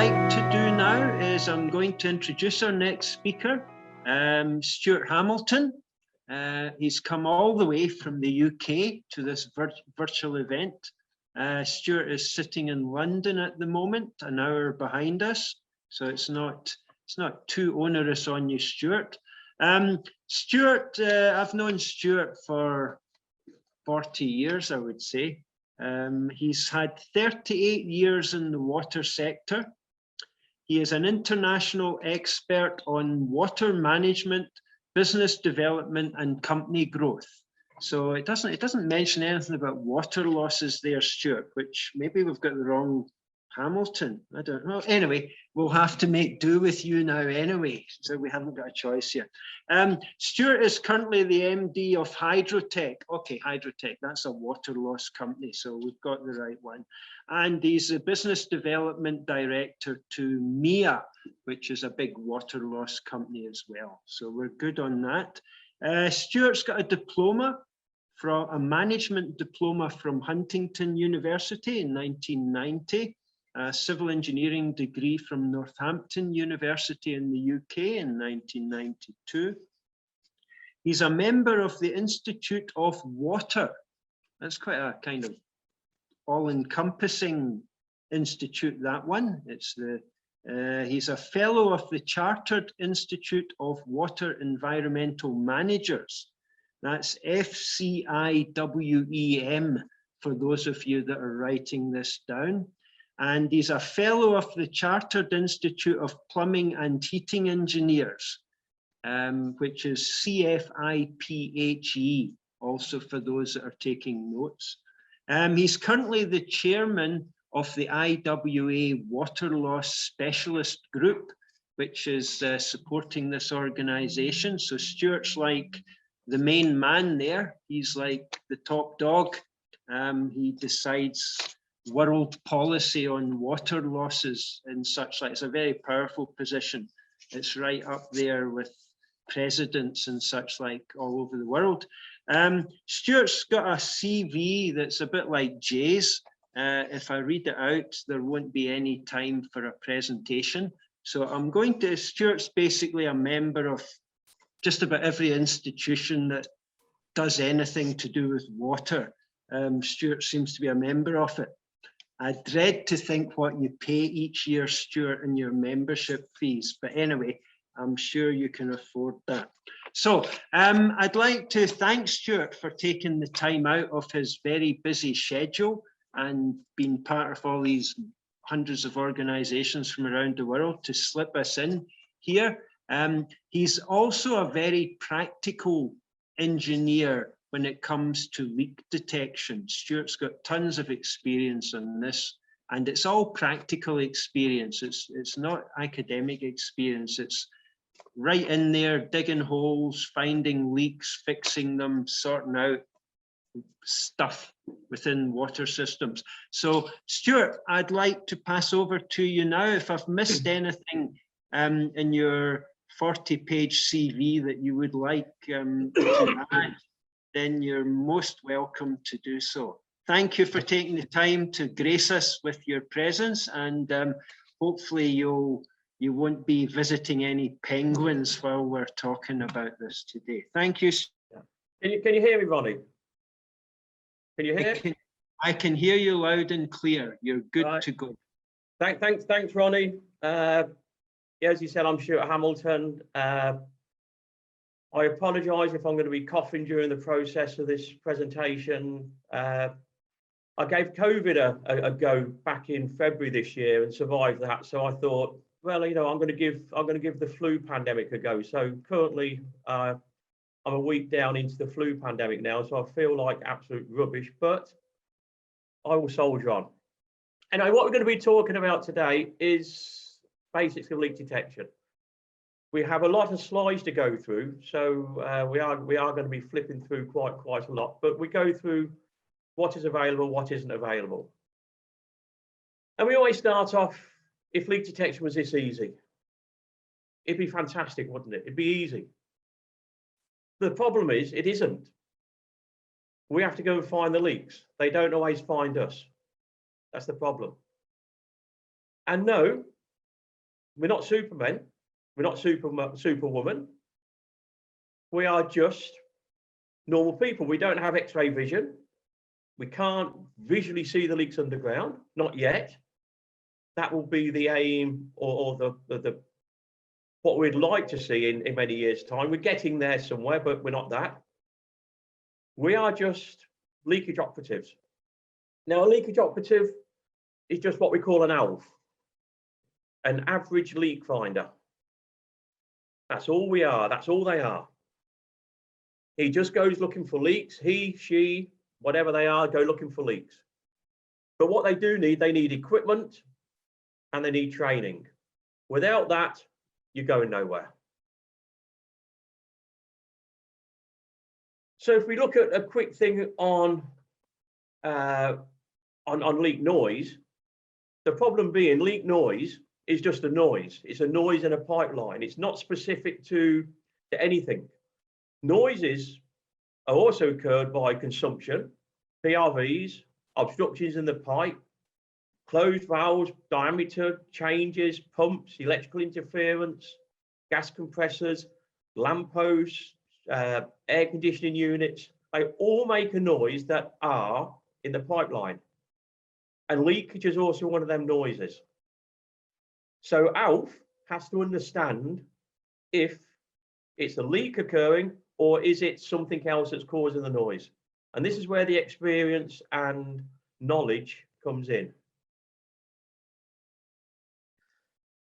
like to do now is I'm going to introduce our next speaker, Stuart Hamilton. He's come all the way from the UK to this virtual event. Stuart is sitting in London at the moment, an hour behind us, so it's not too onerous on you, Stuart. Stuart, I've known Stuart for 40 years, I would say. He's had 38 years in the water sector. He is an international expert on water management, business development, and company growth. So it doesn't mention anything about water losses there, Stuart, which maybe we've got the wrong Hamilton. I don't know. Anyway, we'll have to make do with you now anyway, so we haven't got a choice here. Stuart is currently the MD of Hydrotech. Okay, Hydrotech, that's a water loss company, so we've got the right one. And he's the business development director to MIA, which is a big water loss company as well. So we're good on that. Stuart's got a diploma, a management diploma from Huntington University in 1990. A civil engineering degree from Northampton University in the UK in 1992. He's a member of the Institute of Water. That's quite a kind of all-encompassing institute, that one. He's a fellow of the Chartered Institute of Water Environmental Managers. That's FCIWEM for those of you that are writing this down. And he's a fellow of the Chartered Institute of Plumbing and Heating Engineers, which is CFIPHE, also for those that are taking notes. He's currently the chairman of the IWA Water Loss Specialist Group, which is supporting this organization. So Stuart's like the main man there. He's like the top dog. He decides world policy on water losses and such like. It's a very powerful position. It's right up there with presidents and such like all over the world. Stuart's got a CV that's a bit like Jay's. If I read it out, there won't be any time for a presentation. So I'm going to, Stuart's basically a member of just about every institution that does anything to do with water. Stuart seems to be a member of it. I dread to think what you pay each year, Stuart, in your membership fees. But anyway, I'm sure you can afford that. So I'd like to thank Stuart for taking the time out of his very busy schedule and being part of all these hundreds of organizations from around the world to slip us in here. He's also a very practical engineer when it comes to leak detection. Stuart's got tons of experience on this, and it's all practical experience. It's not academic experience. It's right in there, digging holes, finding leaks, fixing them, sorting out stuff within water systems. So Stuart, I'd like to pass over to you now. If I've missed anything in your 40-page CV that you would like to add, then you're most welcome to do so. Thank you for taking the time to grace us with your presence, and hopefully you won't be visiting any penguins while we're talking about this today. Thank you. Can you hear me, Ronnie? Can you hear? I can hear you loud and clear. You're good to go. Thanks, Ronnie. Yeah, as you said, I'm Stuart Hamilton. I apologise if I'm going to be coughing during the process of this presentation. I gave COVID a go back in February this year and survived that. So I thought, well, you know, I'm going to give the flu pandemic a go. So currently, I'm a week down into the flu pandemic now, so I feel like absolute rubbish, but I will soldier on. Anyway, what we're going to be talking about today is basics of leak detection. We have a lot of slides to go through, so we are going to be flipping through quite a lot, but we go through what is available, what isn't available. And we always start off, if leak detection was this easy, it'd be fantastic, wouldn't it? It'd be easy. The problem is, it isn't. We have to go and find the leaks. They don't always find us. That's the problem. And no, We're not supermen. We're not superwoman. We are just normal people. We don't have X-ray vision. We can't visually see the leaks underground, not yet. That will be the aim, or the what we'd like to see in many years' time. We're getting there somewhere, but we're not that. We are just leakage operatives. Now, a leakage operative is just what we call an ALF, an average leak finder. That's all we are. That's all they are. He just goes looking for leaks. He, she, whatever they are, go looking for leaks. But what they do need, they need equipment and they need training. Without that, you're going nowhere. So if we look at a quick thing on leak noise, the problem being leak noise is just a noise. It's a noise in a pipeline. It's not specific to anything. Noises are also occurred by consumption, PRVs, obstructions in the pipe, closed valves, diameter changes, pumps, electrical interference, gas compressors, lampposts, air conditioning units. They all make a noise that are in the pipeline. And leakage is also one of them noises. So ALF has to understand if it's a leak occurring or is it something else that's causing the noise. And this is where the experience and knowledge comes in.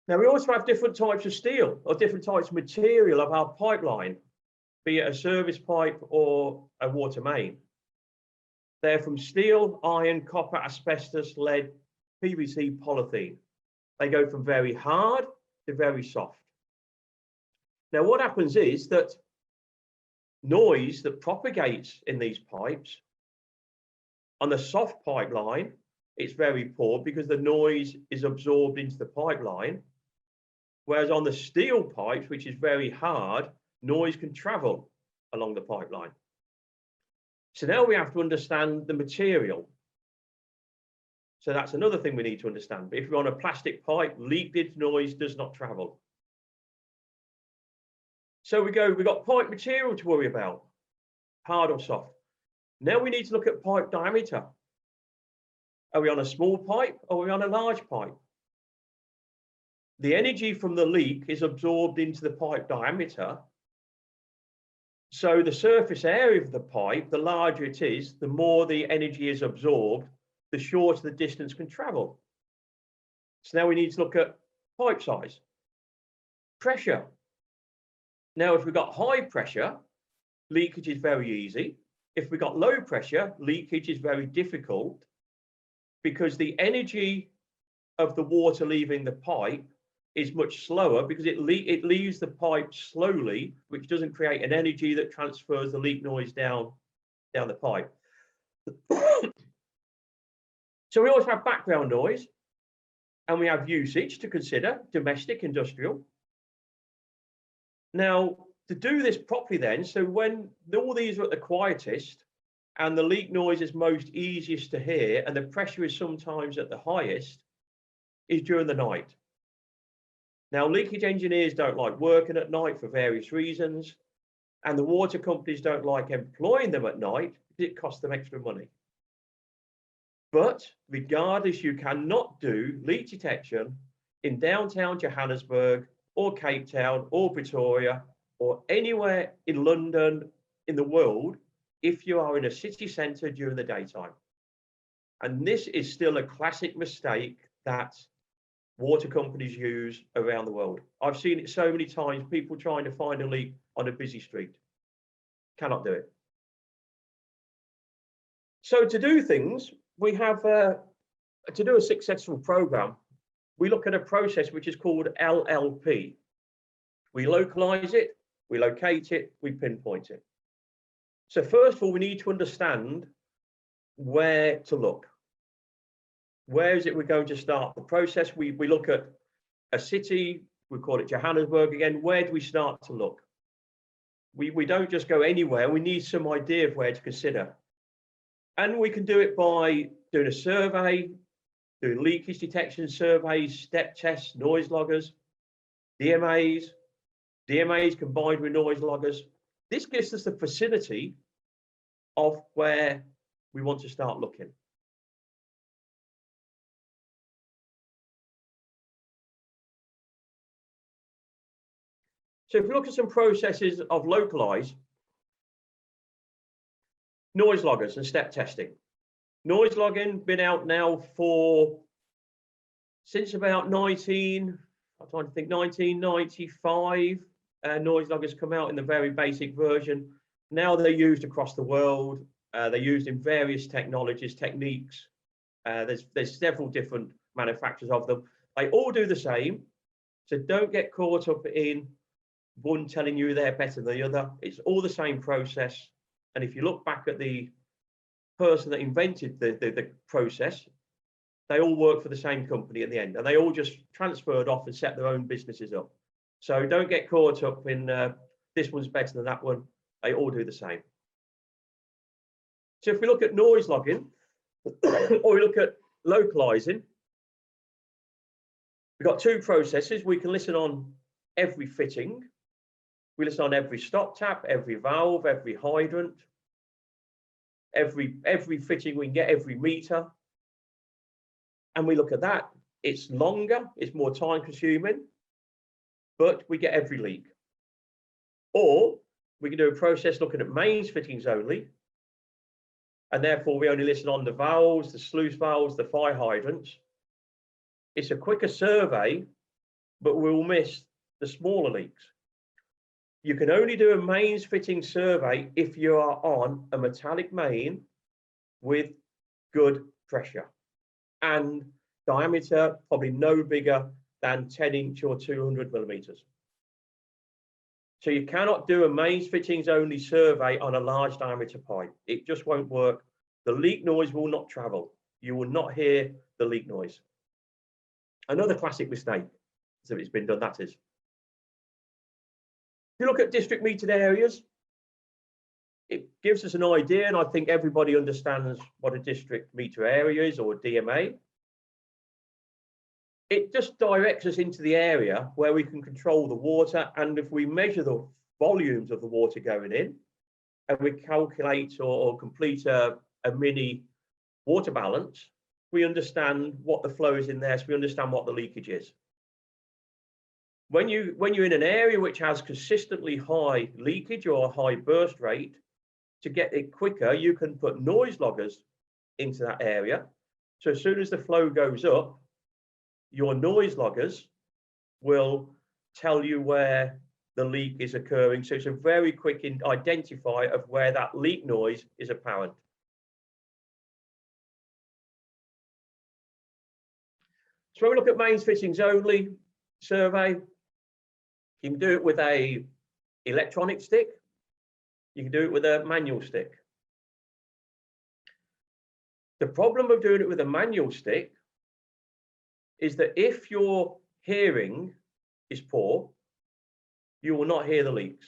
Now, we also have different types of steel or different types of material of our pipeline, be it a service pipe or a water main. They're from steel, iron, copper, asbestos, lead, PVC, polythene. They go from very hard to very soft. Now, what happens is that noise that propagates in these pipes, on the soft pipeline, it's very poor because the noise is absorbed into the pipeline. Whereas on the steel pipes, which is very hard, noise can travel along the pipeline. So now we have to understand the material. So that's another thing we need to understand. If we're on a plastic pipe, leakage noise does not travel. So we've got pipe material to worry about, hard or soft. Now we need to look at pipe diameter. Are we on a small pipe or are we on a large pipe? The energy from the leak is absorbed into the pipe diameter. So the surface area of the pipe, the larger it is, the more the energy is absorbed, the shorter the distance can travel. So now we need to look at pipe size. Pressure. Now, if we've got high pressure, leakage is very easy. If we've got low pressure, leakage is very difficult because the energy of the water leaving the pipe is much slower because it leaves the pipe slowly, which doesn't create an energy that transfers the leak noise down the pipe. So we also have background noise and we have usage to consider, domestic, industrial. Now, to do this properly then, so when all these are at the quietest and the leak noise is most easiest to hear and the pressure is sometimes at the highest, is during the night. Now, leakage engineers don't like working at night for various reasons, and the water companies don't like employing them at night because it costs them extra money. But regardless, you cannot do leak detection in downtown Johannesburg or Cape Town or Pretoria or anywhere in London in the world if you are in a city centre during the daytime. And this is still a classic mistake that water companies use around the world. I've seen it so many times, people trying to find a leak on a busy street. Cannot do it. So to do things, we have, to do a successful program, we look at a process which is called LLP. We localize it, we locate it, we pinpoint it. So first of all, we need to understand where to look. Where is it we're going to start the process? We look at a city, we call it Johannesburg again. Where do we start to look? We don't just go anywhere. We need some idea of where to consider. And we can do it by doing a survey, doing leakage detection surveys, step tests, noise loggers. DMAs combined with noise loggers. This gives us the vicinity of where we want to start looking. So if we look at some processes of localize, noise loggers and step testing. Noise logging been out now since about 1995. Noise loggers come out in the very basic version. Now they're used across the world. They're used in various techniques. There's several different manufacturers of them. They all do the same. So don't get caught up in one telling you they're better than the other. It's all the same process. And if you look back at the person that invented the process, they all work for the same company at the end, and they all just transferred off and set their own businesses up. So don't get caught up in this one's better than that one. They all do the same. So if we look at noise logging or we look at localizing, we've got two processes. We can listen on every fitting. We listen on every stop tap, every valve, every hydrant, every fitting we can get, every meter. And we look at that. It's longer, it's more time consuming, but we get every leak. Or we can do a process looking at mains fittings only, and therefore we only listen on the valves, the sluice valves, the fire hydrants. It's a quicker survey, but we'll miss the smaller leaks. You can only do a mains fitting survey if you are on a metallic main with good pressure and diameter probably no bigger than 10-inch or 200 millimeters. So you cannot do a mains fittings only survey on a large diameter pipe. It just won't work. The leak noise will not travel. You will not hear the leak noise. Another classic mistake, so it's been done, that is. If you look at district metered areas, it gives us an idea, and I think everybody understands what a district meter area is, or a DMA. It just directs us into the area where we can control the water, and if we measure the volumes of the water going in, and we calculate or complete a mini water balance, we understand what the flow is in there, so we understand what the leakage is. When you're in an area which has consistently high leakage or a high burst rate, to get it quicker, you can put noise loggers into that area. So as soon as the flow goes up, your noise loggers will tell you where the leak is occurring. So it's a very quick identifier of where that leak noise is apparent. So when we look at mains fittings only survey, you can do it with a electronic stick. You can do it with a manual stick. The problem of doing it with a manual stick is that if your hearing is poor, you will not hear the leaks.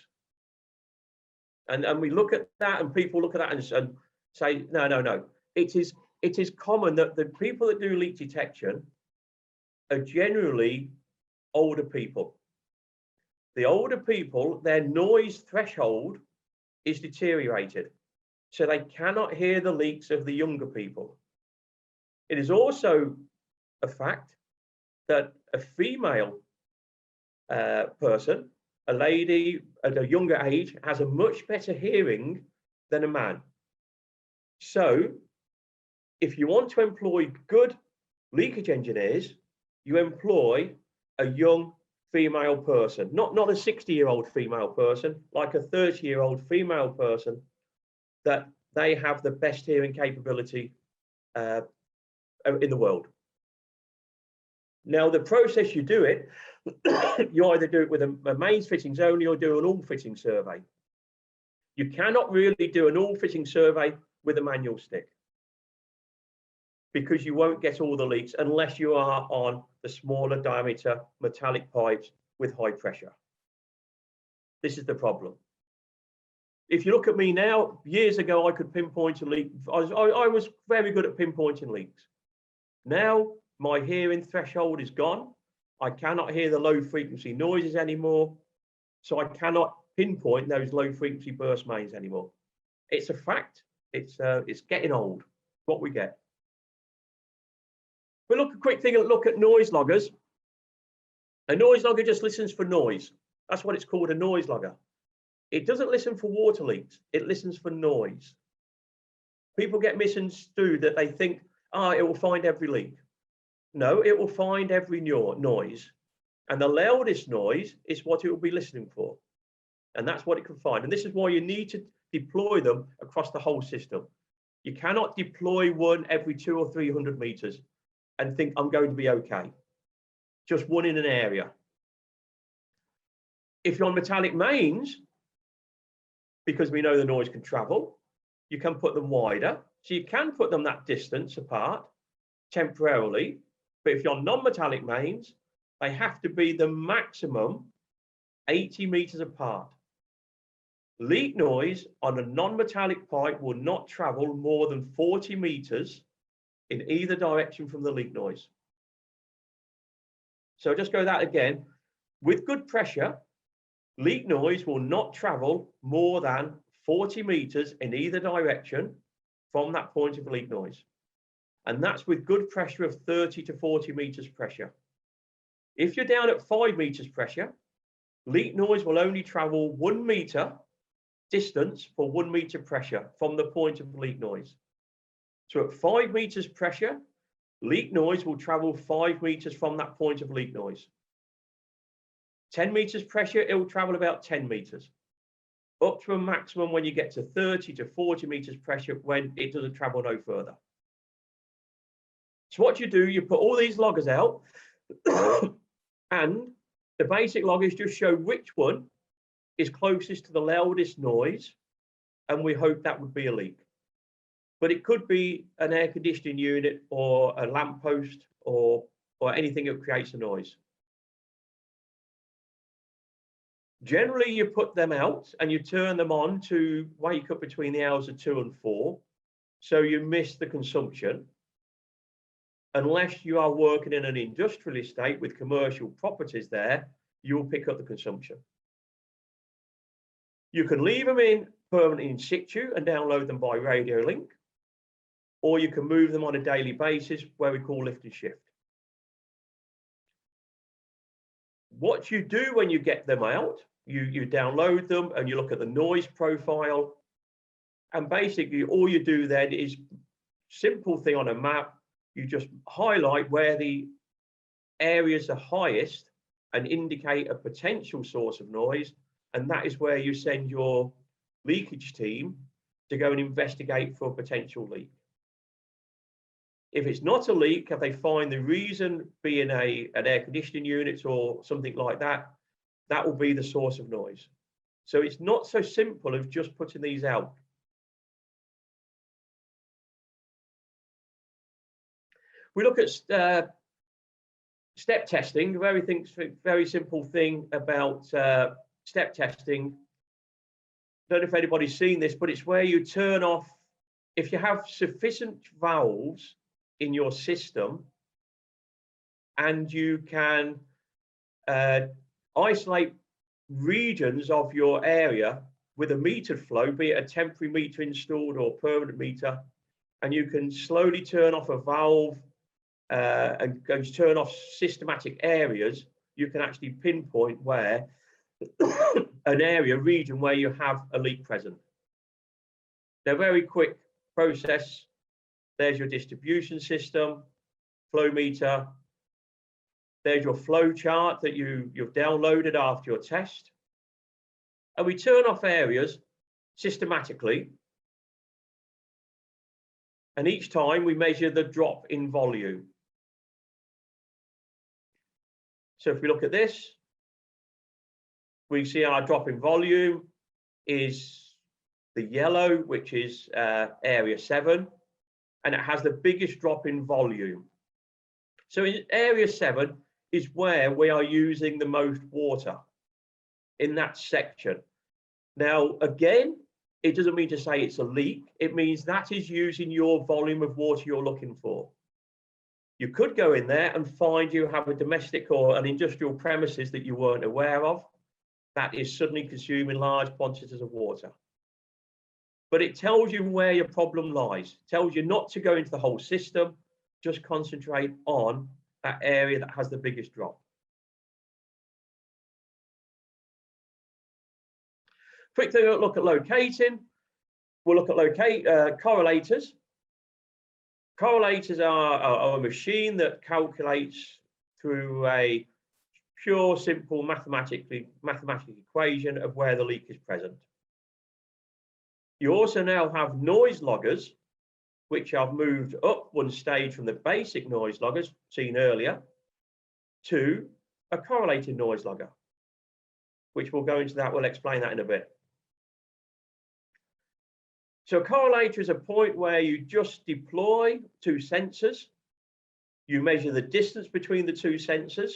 And we look at that, and people look at that and say, no. It is common that the people that do leak detection are generally older people. The older people, their noise threshold is deteriorated, so they cannot hear the leaks of the younger people. It is also a fact that a female person, a lady at a younger age, has a much better hearing than a man. So if you want to employ good leakage engineers, you employ a young female person, not a 60-year-old female person, like a 30-year-old female person, that they have the best hearing capability in the world. Now, the process you do it, you either do it with a mains fittings only or do an all fitting survey. You cannot really do an all fitting survey with a manual stick, because you won't get all the leaks unless you are on the smaller diameter metallic pipes with high pressure. This is the problem. If you look at me now, years ago I could pinpoint a leak. I was very good at pinpointing leaks. Now my hearing threshold is gone. I cannot hear the low frequency noises anymore. So I cannot pinpoint those low frequency burst mains anymore. It's a fact. It's getting old, what we get. We'll look a quick thing, look at noise loggers. A noise logger just listens for noise. That's what it's called, a noise logger. It doesn't listen for water leaks. It listens for noise. People get misunderstood that they think, it will find every leak. No, it will find every noise. And the loudest noise is what it will be listening for. And that's what it can find. And this is why you need to deploy them across the whole system. You cannot deploy one every 200 or 300 meters and think I'm going to be okay. Just one in an area. If you're on metallic mains, because we know the noise can travel, you can put them wider. So you can put them that distance apart temporarily. But if you're on non-metallic mains, they have to be the maximum 80 meters apart. Leak noise on a non-metallic pipe will not travel more than 40 meters in either direction from the leak noise. So just go that again. With good pressure, leak noise will not travel more than 40 meters in either direction from that point of leak noise. And that's with good pressure of 30 to 40 meters pressure. If you're down at 5 meters pressure, leak noise will only travel 1 meter distance for 1 meter pressure from the point of leak noise. So at 5 meters pressure, leak noise will travel 5 meters from that point of leak noise. 10 meters pressure, it will travel about 10 meters. Up to a maximum when you get to 30 to 40 meters pressure when it doesn't travel no further. So what you do, you put all these loggers out and the basic loggers just show which one is closest to the loudest noise, and we hope that would be a leak. But it could be an air conditioning unit or a lamppost or anything that creates a noise. Generally, you put them out and you turn them on to wake up between the hours of 2 and 4, so you miss the consumption. Unless you are working in an industrial estate with commercial properties there, you will pick up the consumption. You can leave them in permanently in situ and download them by radio link, or you can move them on a daily basis where we call lift and shift. What you do when you get them out, you download them and you look at the noise profile, and basically all you do then is simple thing on a map. You just highlight where the areas are highest and indicate a potential source of noise, and that is where you send your leakage team to go and investigate for a potential leak. If it's not a leak, if they find the reason being an air conditioning unit or something like that, that will be the source of noise. So it's not so simple as just putting these out. We look at step testing. Very simple thing about step testing. Don't know if anybody's seen this, but it's where you turn off, if you have sufficient valves in your system and you can isolate regions of your area with a metered flow, be it a temporary meter installed or permanent meter, and you can slowly turn off a valve and go to turn off systematic areas, you can actually pinpoint where an area, region where you have a leak present. They're very quick process. There's your distribution system, flow meter. There's your flow chart that you've downloaded after your test. And we turn off areas systematically. And each time we measure the drop in volume. So if we look at this, we see our drop in volume is the yellow, which is area 7, and it has the biggest drop in volume. So in area 7 is where we are using the most water in that section. Now, again, it doesn't mean to say it's a leak. It means that is using your volume of water you're looking for. You could go in there and find you have a domestic or an industrial premises that you weren't aware of that is suddenly consuming large quantities of water. But it tells you where your problem lies. It tells you not to go into the whole system, just concentrate on that area that has the biggest drop. Quick look at locating. We'll look at correlators. Correlators are a machine that calculates through a pure, simple mathematical equation of where the leak is present. You also now have noise loggers, which have moved up one stage from the basic noise loggers seen earlier to a correlating noise logger, which we'll go into that. We'll explain that in a bit. So a correlator is a point where you just deploy two sensors. You measure the distance between the two sensors.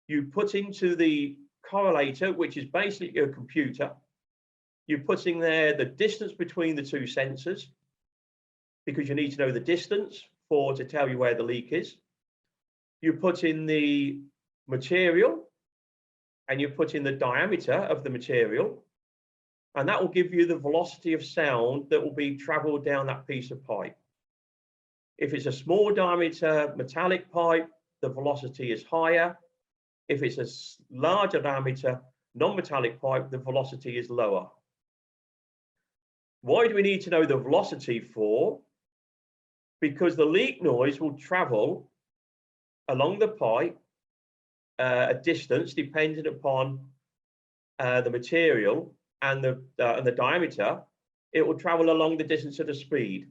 You put into the correlator, which is basically your computer. You put in there the distance between the two sensors, because you need to know the distance to tell you where the leak is. You put in the material, and you put in the diameter of the material, and that will give you the velocity of sound that will be traveled down that piece of pipe. If it's a small diameter metallic pipe, the velocity is higher. If it's a larger diameter non-metallic pipe, the velocity is lower. Why do we need to know the velocity for? Because the leak noise will travel along the pipe a distance depending upon the material and the diameter. It will travel along the distance at a speed.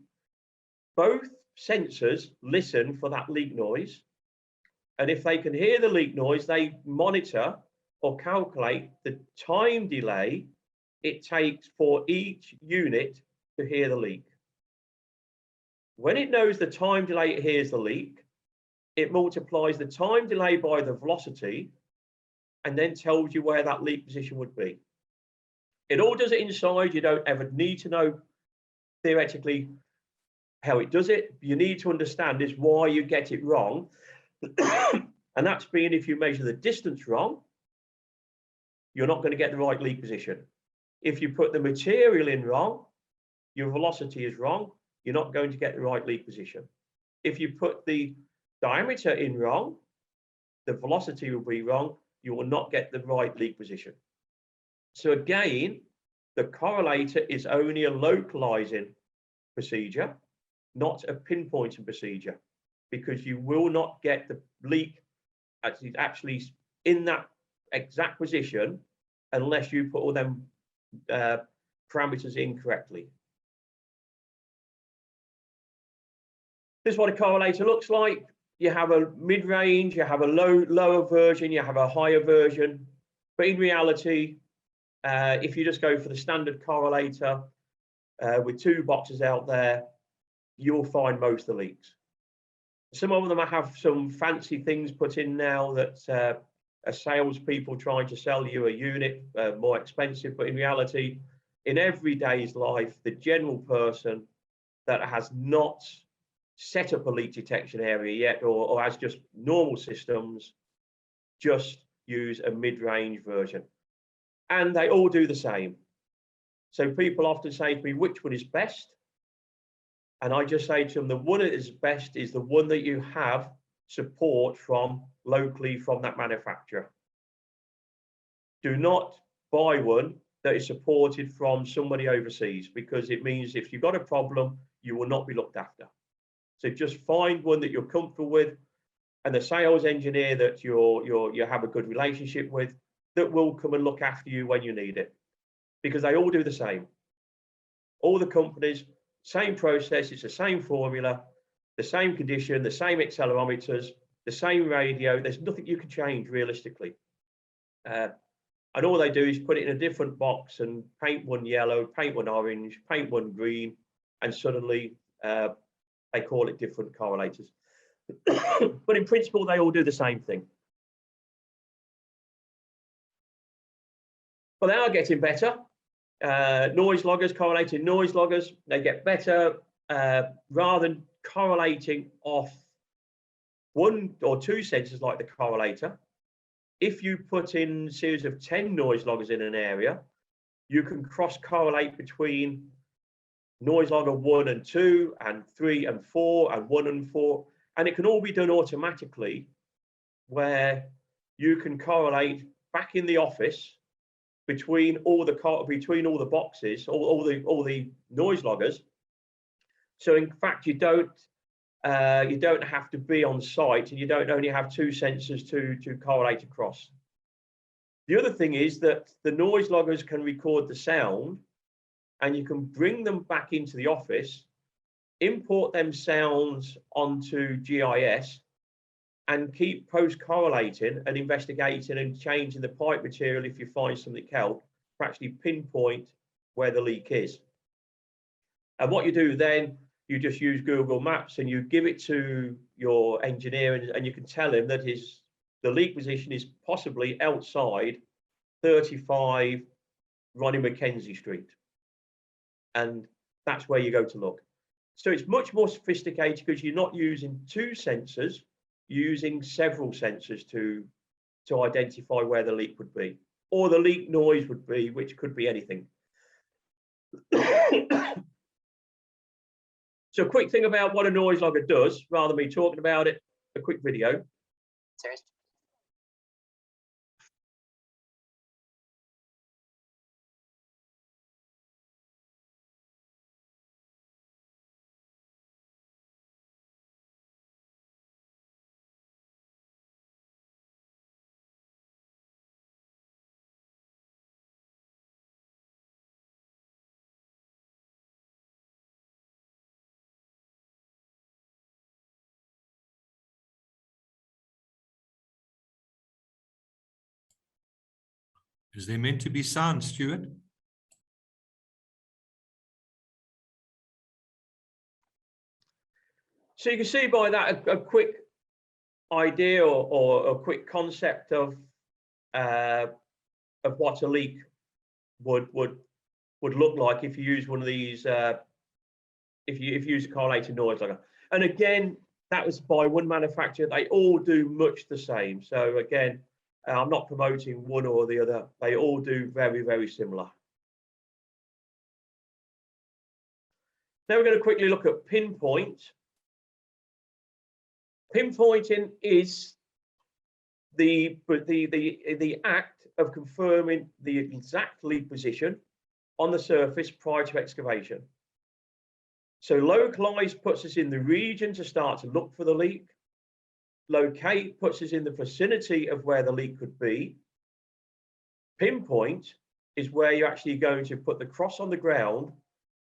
Both sensors listen for that leak noise, and if they can hear the leak noise, they monitor or calculate the time delay it takes for each unit to hear the leak. When it knows the time delay it hears the leak, it multiplies the time delay by the velocity and then tells you where that leak position would be. It all does it inside. You don't ever need to know theoretically how it does it. You need to understand is why you get it wrong. And that's being if you measure the distance wrong, you're not going to get the right leak position. If you put the material in wrong, your velocity is wrong, you're not going to get the right leak position. If you put the diameter in wrong, the velocity will be wrong, you will not get the right leak position. So again, the correlator is only a localizing procedure, not a pinpointing procedure, because you will not get the leak actually in that exact position unless you put all them parameters in correctly. This is what a correlator looks like. You have a mid-range, you have a lower version, you have a higher version. But in reality, if you just go for the standard correlator with two boxes out there, you will find most of the leaks. Some of them have some fancy things put in now that are salespeople trying to sell you a unit more expensive, but in reality, in everyday's life, the general person that has not set up a leak detection area yet or has just normal systems, just use a mid-range version. And they all do the same. So people often say to me, which one is best? And I just say to them, the one that is best is the one that you have support from locally from that manufacturer. Do not buy one that is supported from somebody overseas, because it means if you've got a problem, you will not be looked after. So just find one that you're comfortable with, and the sales engineer that you have a good relationship with that will come and look after you when you need it, because they all do the same. All the companies, same process, it's the same formula, the same condition, the same accelerometers, the same radio. There's nothing you can change realistically. And all they do is put it in a different box and paint one yellow, paint one orange, paint one green, and suddenly they call it different correlators. But in principle, they all do the same thing. But they are getting better. Noise loggers, correlating noise loggers, they get better rather than correlating off 1 or 2 sensors like the correlator. If you put in a series of 10 noise loggers in an area, you can cross-correlate between noise logger 1 and 2 and 3 and 4 and 1 and 4, and it can all be done automatically, where you can correlate back in the office between all the boxes, all the noise loggers. So in fact, you don't have to be on site, and you don't only have 2 sensors to correlate across. The other thing is that the noise loggers can record the sound, and you can bring them back into the office, import them sounds onto GIS, and keep post-correlating and investigating and changing the pipe material if you find something else to actually pinpoint where the leak is. And what you do then, you just use Google Maps and you give it to your engineer, and you can tell him that the leak position is possibly outside 35 Ronnie Mackenzie Street. And that's where you go to look. So it's much more sophisticated because you're not using 2 sensors, you're using several sensors to identify where the leak would be, or the leak noise would be, which could be anything. So a quick thing about what a noise logger does, rather than me talking about it, a quick video. Serious? Is there meant to be sound, Stuart? So you can see by that a quick idea or a quick concept of what a leak would look like if you use one of these, if you use a correlated noise logger. And again, that was by one manufacturer. They all do much the same. So again, I'm not promoting one or the other. They all do very, very similar. Now we're going to quickly look at pinpoint. Pinpointing is the act of confirming the exact leak position on the surface prior to excavation. So localize puts us in the region to start to look for the leak. Locate puts us in the vicinity of where the leak could be. Pinpoint is where you're actually going to put the cross on the ground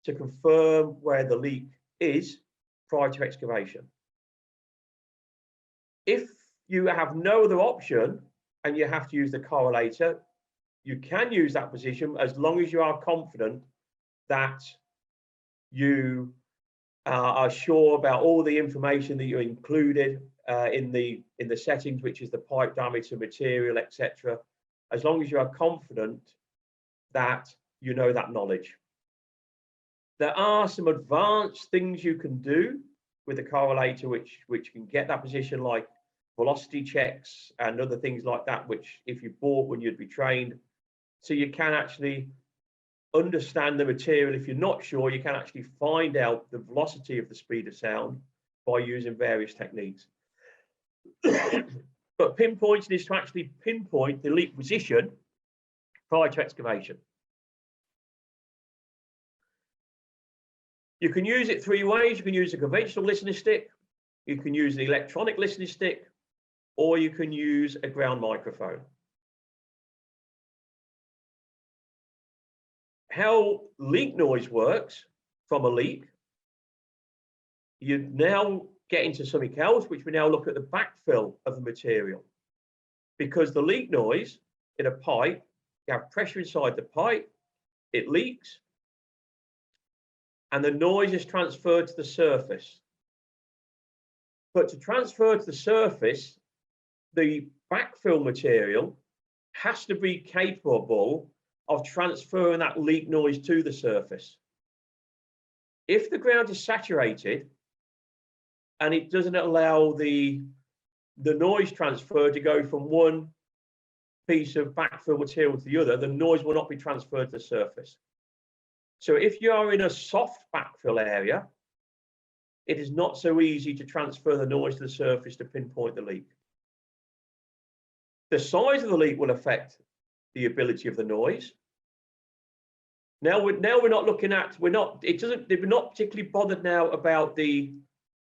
to confirm where the leak is prior to excavation. If you have no other option and you have to use the correlator, you can use that position as long as you are confident that you are sure about all the information that you included in the settings, which is the pipe diameter, material, etc. As long as you are confident that you know that knowledge. There are some advanced things you can do with the correlator, which can get that position, like velocity checks and other things like that, which if you bought when you'd be trained, so you can actually understand the material. If you're not sure, you can actually find out the velocity of the speed of sound by using various techniques. But pinpointing is to actually pinpoint the leak position prior to excavation. You can use it 3 ways. You can use a conventional listening stick, you can use the electronic listening stick, or you can use a ground microphone. How leak noise works from a leak, you now get into something else, which we now look at the backfill of the material. Because the leak noise in a pipe, you have pressure inside the pipe, it leaks, and the noise is transferred to the surface. But to transfer to the surface, the backfill material has to be capable of transferring that leak noise to the surface. If the ground is saturated and it doesn't allow the the noise transfer to go from one piece of backfill material to the other, the noise will not be transferred to the surface. So if you are in a soft backfill area, it is not so easy to transfer the noise to the surface to pinpoint the leak. The size of the leak will affect the ability of the noise. Now we're not looking at, we're not particularly bothered now about the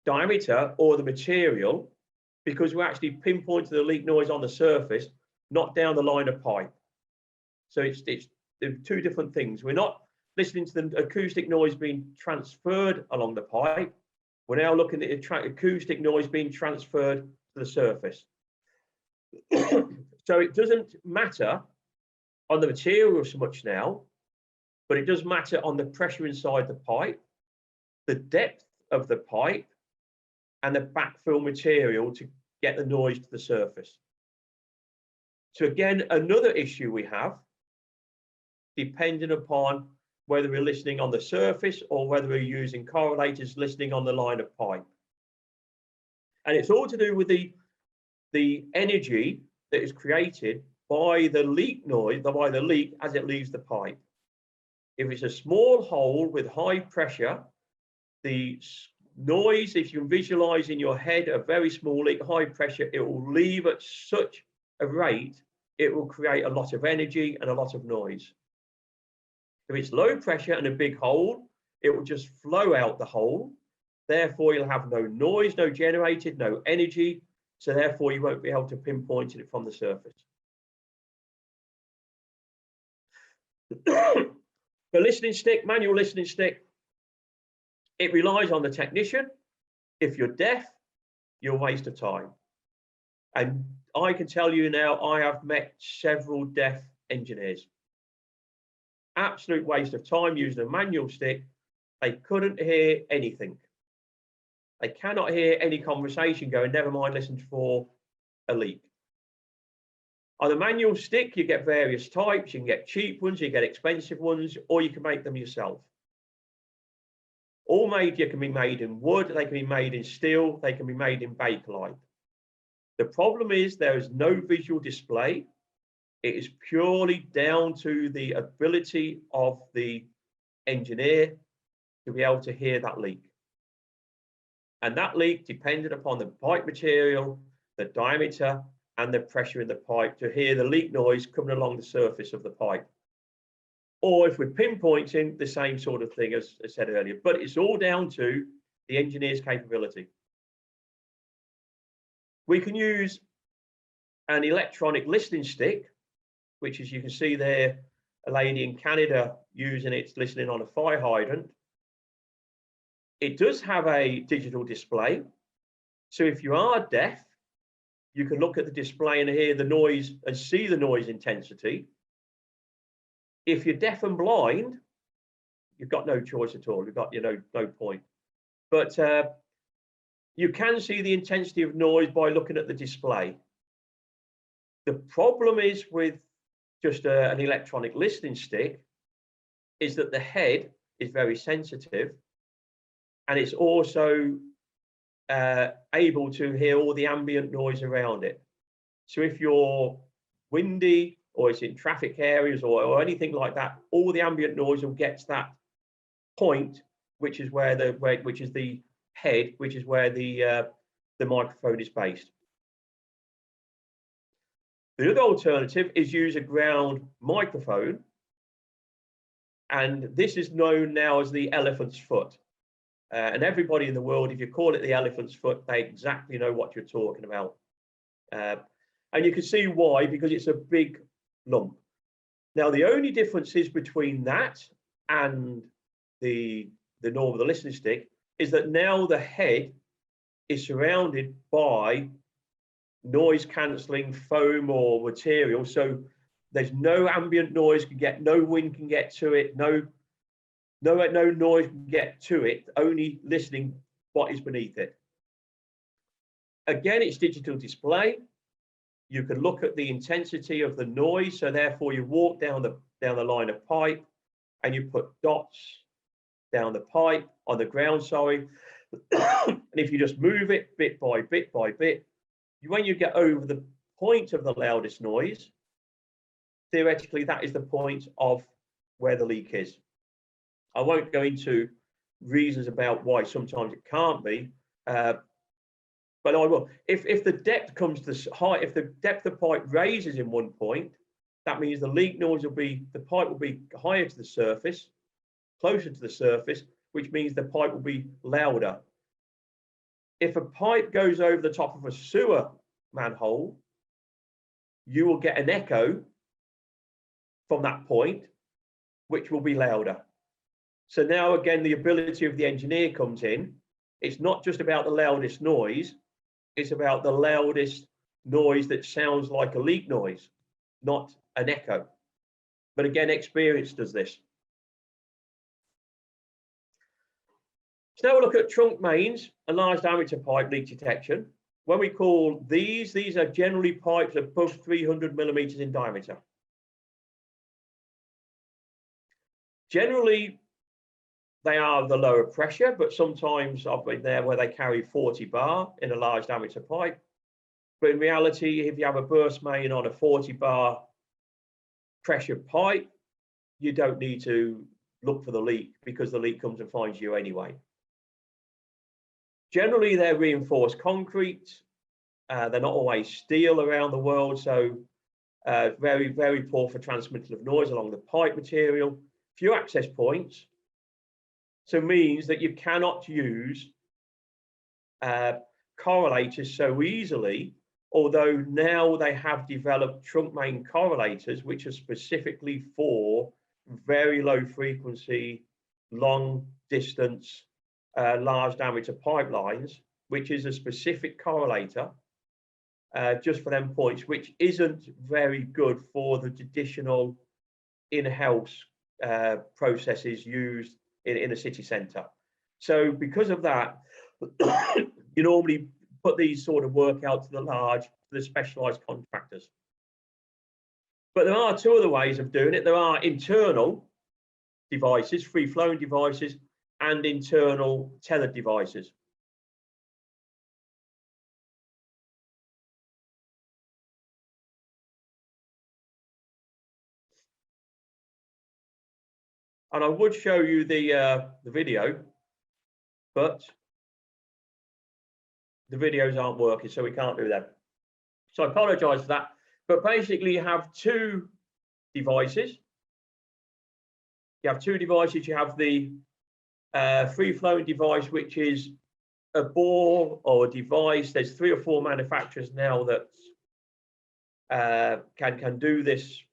diameter or the material, because we're actually pinpointing the leak noise on the surface, not down the line of pipe. So they're two different things. We're not listening to the acoustic noise being transferred along the pipe. We're now looking at the acoustic noise being transferred to the surface. So it doesn't matter on the material so much now, but it does matter on the pressure inside the pipe, the depth of the pipe, and the backfill material to get the noise to the surface. So again, another issue we have, depending upon whether we're listening on the surface or whether we're using correlators listening on the line of pipe. And it's all to do with the energy that is created by the leak noise, by the leak as it leaves the pipe. If it's a small hole with high pressure, the noise, if you visualize in your head a very small leak, high pressure, it will leave at such a rate, it will create a lot of energy and a lot of noise. If it's low pressure and a big hole, it will just flow out the hole. Therefore, you'll have no noise, no generated, no energy. So therefore, you won't be able to pinpoint it from the surface. The listening stick, manual listening stick, it relies on the technician. If you're deaf, you're a waste of time. And I can tell you now, I have met several deaf engineers. Absolute waste of time using a manual stick. They couldn't hear anything. They cannot hear any conversation going, never mind listen for a leak. On a manual stick, you get various types. You can get cheap ones, you get expensive ones, or you can make them yourself. All made, you can be made in wood, they can be made in steel, they can be made in Bakelite. The problem is there is no visual display. It is purely down to the ability of the engineer to be able to hear that leak. And that leak depended upon the pipe material, the diameter, and the pressure in the pipe to hear the leak noise coming along the surface of the pipe. Or if we're pinpointing, the same sort of thing as I said earlier, but it's all down to the engineer's capability. We can use an electronic listening stick, which as you can see there, a lady in Canada using it, listening on a fire hydrant. It does have a digital display. So if you are deaf, you can look at the display and hear the noise and see the noise intensity. If you're deaf and blind, you've got no choice at all. You've got, no point. But you can see the intensity of noise by looking at the display. The problem is with just an electronic listening stick is that the head is very sensitive, and it's also able to hear all the ambient noise around it. So if you're windy or it's in traffic areas or anything like that, all the ambient noise will get to that point, which is where the head, which is where the microphone is based. The other alternative is use a ground microphone, and this is known now as the elephant's foot. And everybody in the world, if you call it the elephant's foot, they exactly know what you're talking about. And you can see why, because it's a big lump. Now, the only difference is between that and the normal listening stick is that now the head is surrounded by noise cancelling foam or material, so there's no ambient noise no wind can get to it, no noise can get to it, only listening what is beneath it. Again, it's digital display. You can look at the intensity of the noise, so therefore you walk down the line of pipe and you put dots down the pipe on the ground, sorry. And if you just move it bit by bit by bit, when you get over the point of the loudest noise, theoretically, that is the point of where the leak is. I won't go into reasons about why sometimes it can't be, but I will. If the depth comes to high, if the depth of pipe raises in one point, that means the leak noise will be, the pipe will be higher to the surface, closer to the surface, which means the pipe will be louder. If a pipe goes over the top of a sewer manhole, you will get an echo from that point, which will be louder. So now again, the ability of the engineer comes in. It's not just about the loudest noise, it's about the loudest noise that sounds like a leak noise, not an echo. But again, experience does this. So now we'll look at trunk mains and large diameter pipe leak detection. When we call these are generally pipes above 300 millimeters in diameter. Generally, they are the lower pressure, but sometimes I've been there where they carry 40 bar in a large diameter pipe. But in reality, if you have a burst main on a 40 bar pressure pipe, you don't need to look for the leak because the leak comes and finds you anyway. Generally, they're reinforced concrete. They're not always steel around the world, so very, very poor for transmittal of noise along the pipe material. Few access points, so means that you cannot use correlators so easily, although now they have developed trunk main correlators, which are specifically for very low frequency, long distance, large diameter pipelines, which is a specific correlator just for them points, which isn't very good for the traditional in-house processes used in a city centre. So because of that, you normally put these sort of work out to the specialised contractors. But there are two other ways of doing it. There are internal devices, free-flowing devices, and internal tethered devices. And I would show you the video, but the videos aren't working, so we can't do that. So I apologise for that. But basically, you have two devices. You have two devices. You have the free-flowing device, which is a ball or a device. There's 3 or 4 manufacturers now that can do this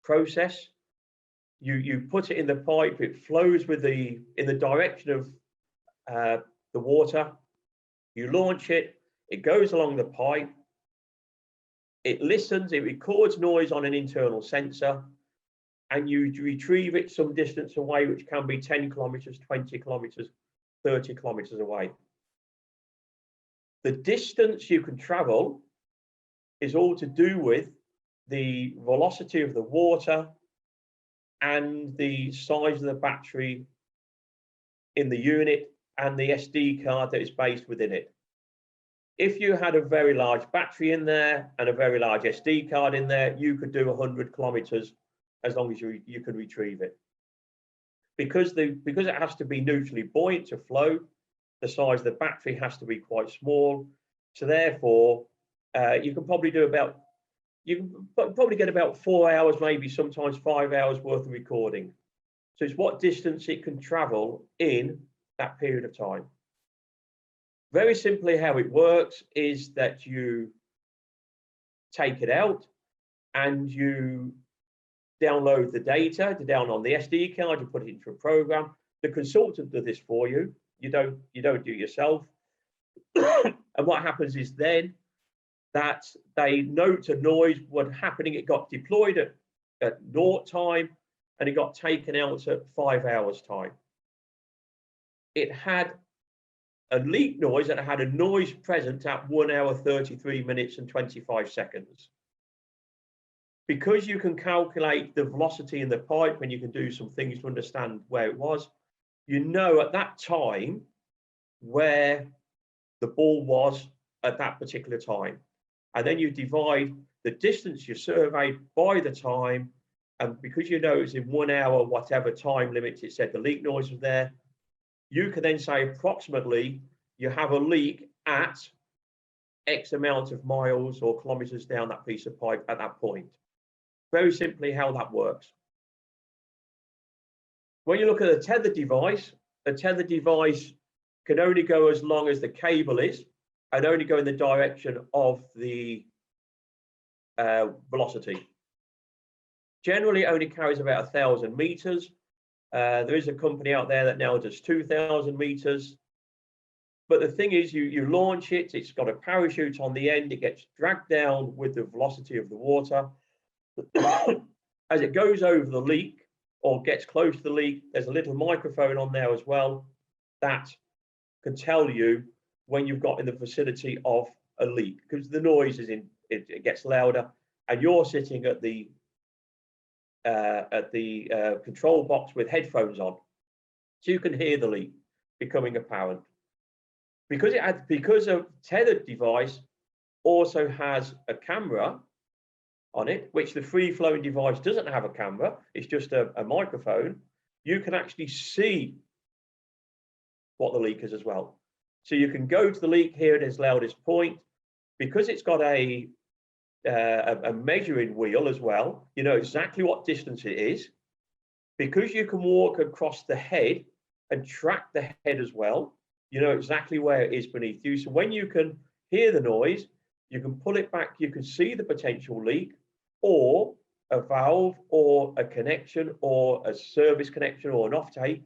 process. You put it in the pipe. It flows with in the direction of the water. You launch it. It goes along the pipe. It listens. It records noise on an internal sensor, and you retrieve it some distance away, which can be 10 kilometers, 20 kilometers, 30 kilometers away. The distance you can travel is all to do with the velocity of the water and the size of the battery in the unit and the SD card that is based within it. If you had a very large battery in there and a very large SD card in there, you could do 100 kilometers as long as you can retrieve it. Because it has to be neutrally buoyant to flow, the size of the battery has to be quite small. So therefore, you can probably do about, you can probably get about 4 hours, maybe sometimes 5 hours worth of recording. So it's what distance it can travel in that period of time. Very simply, how it works is that you take it out and you download the data down on the SD card, you put it into a program. The consultant does this for you. You don't do it yourself. And what happens is then that they note a noise, what's happening, it got deployed at 0 time and it got taken out at 5 hours time. It had a leak noise and it had a noise present at 1 hour, 33 minutes and 25 seconds. Because you can calculate the velocity in the pipe and you can do some things to understand where it was, you know at that time where the ball was at that particular time. and then you divide the distance you surveyed by the time, and because you know it's in 1 hour, whatever time limit it said the leak noise was there, you can then say approximately you have a leak at X amount of miles or kilometers down that piece of pipe at that point. Very simply how that works. When you look at a tethered device can only go as long as the cable is and only go in the direction of the velocity. Generally, it only carries about 1,000 meters. There is a company out there that now does 2,000 meters. But the thing is, you launch it, it's got a parachute on the end, it gets dragged down with the velocity of the water. As it goes over the leak or gets close to the leak, there's a little microphone on there as well that can tell you when you've got in the vicinity of a leak, because the noise is it gets louder, and you're sitting at the control box with headphones on, so you can hear the leak becoming apparent. Because a tethered device also has a camera on it, which the free-flowing device doesn't have a camera, it's just a microphone, you can actually see what the leak is as well. So you can go to the leak, hear it at its loudest point. Because it's got a measuring wheel as well, you know exactly what distance it is. Because you can walk across the head and track the head as well, you know exactly where it is beneath you. So when you can hear the noise, you can pull it back, you can see the potential leak, or a valve, or a connection, or a service connection, or an offtake.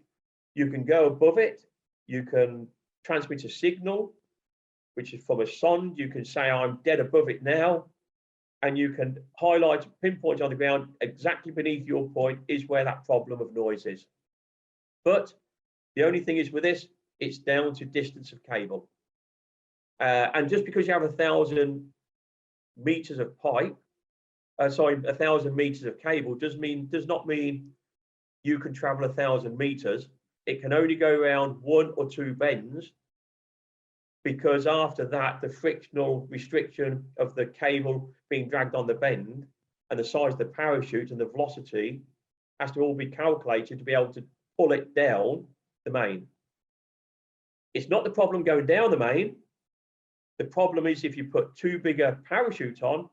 You can go above it, you can transmit a signal, which is from a sonde. You can say, I'm dead above it now, and you can highlight, pinpoint on the ground, exactly beneath your point is where that problem of noise is. But the only thing is with this, it's down to distance of cable. And just because you have 1,000 meters of pipe, 1,000 meters of cable does not mean you can travel 1,000 meters. It can only go around 1 or 2 bends, because after that, the frictional restriction of the cable being dragged on the bend and the size of the parachute and the velocity has to all be calculated to be able to pull it down the main. It's not the problem going down the main. The problem is if you put too big a parachute on,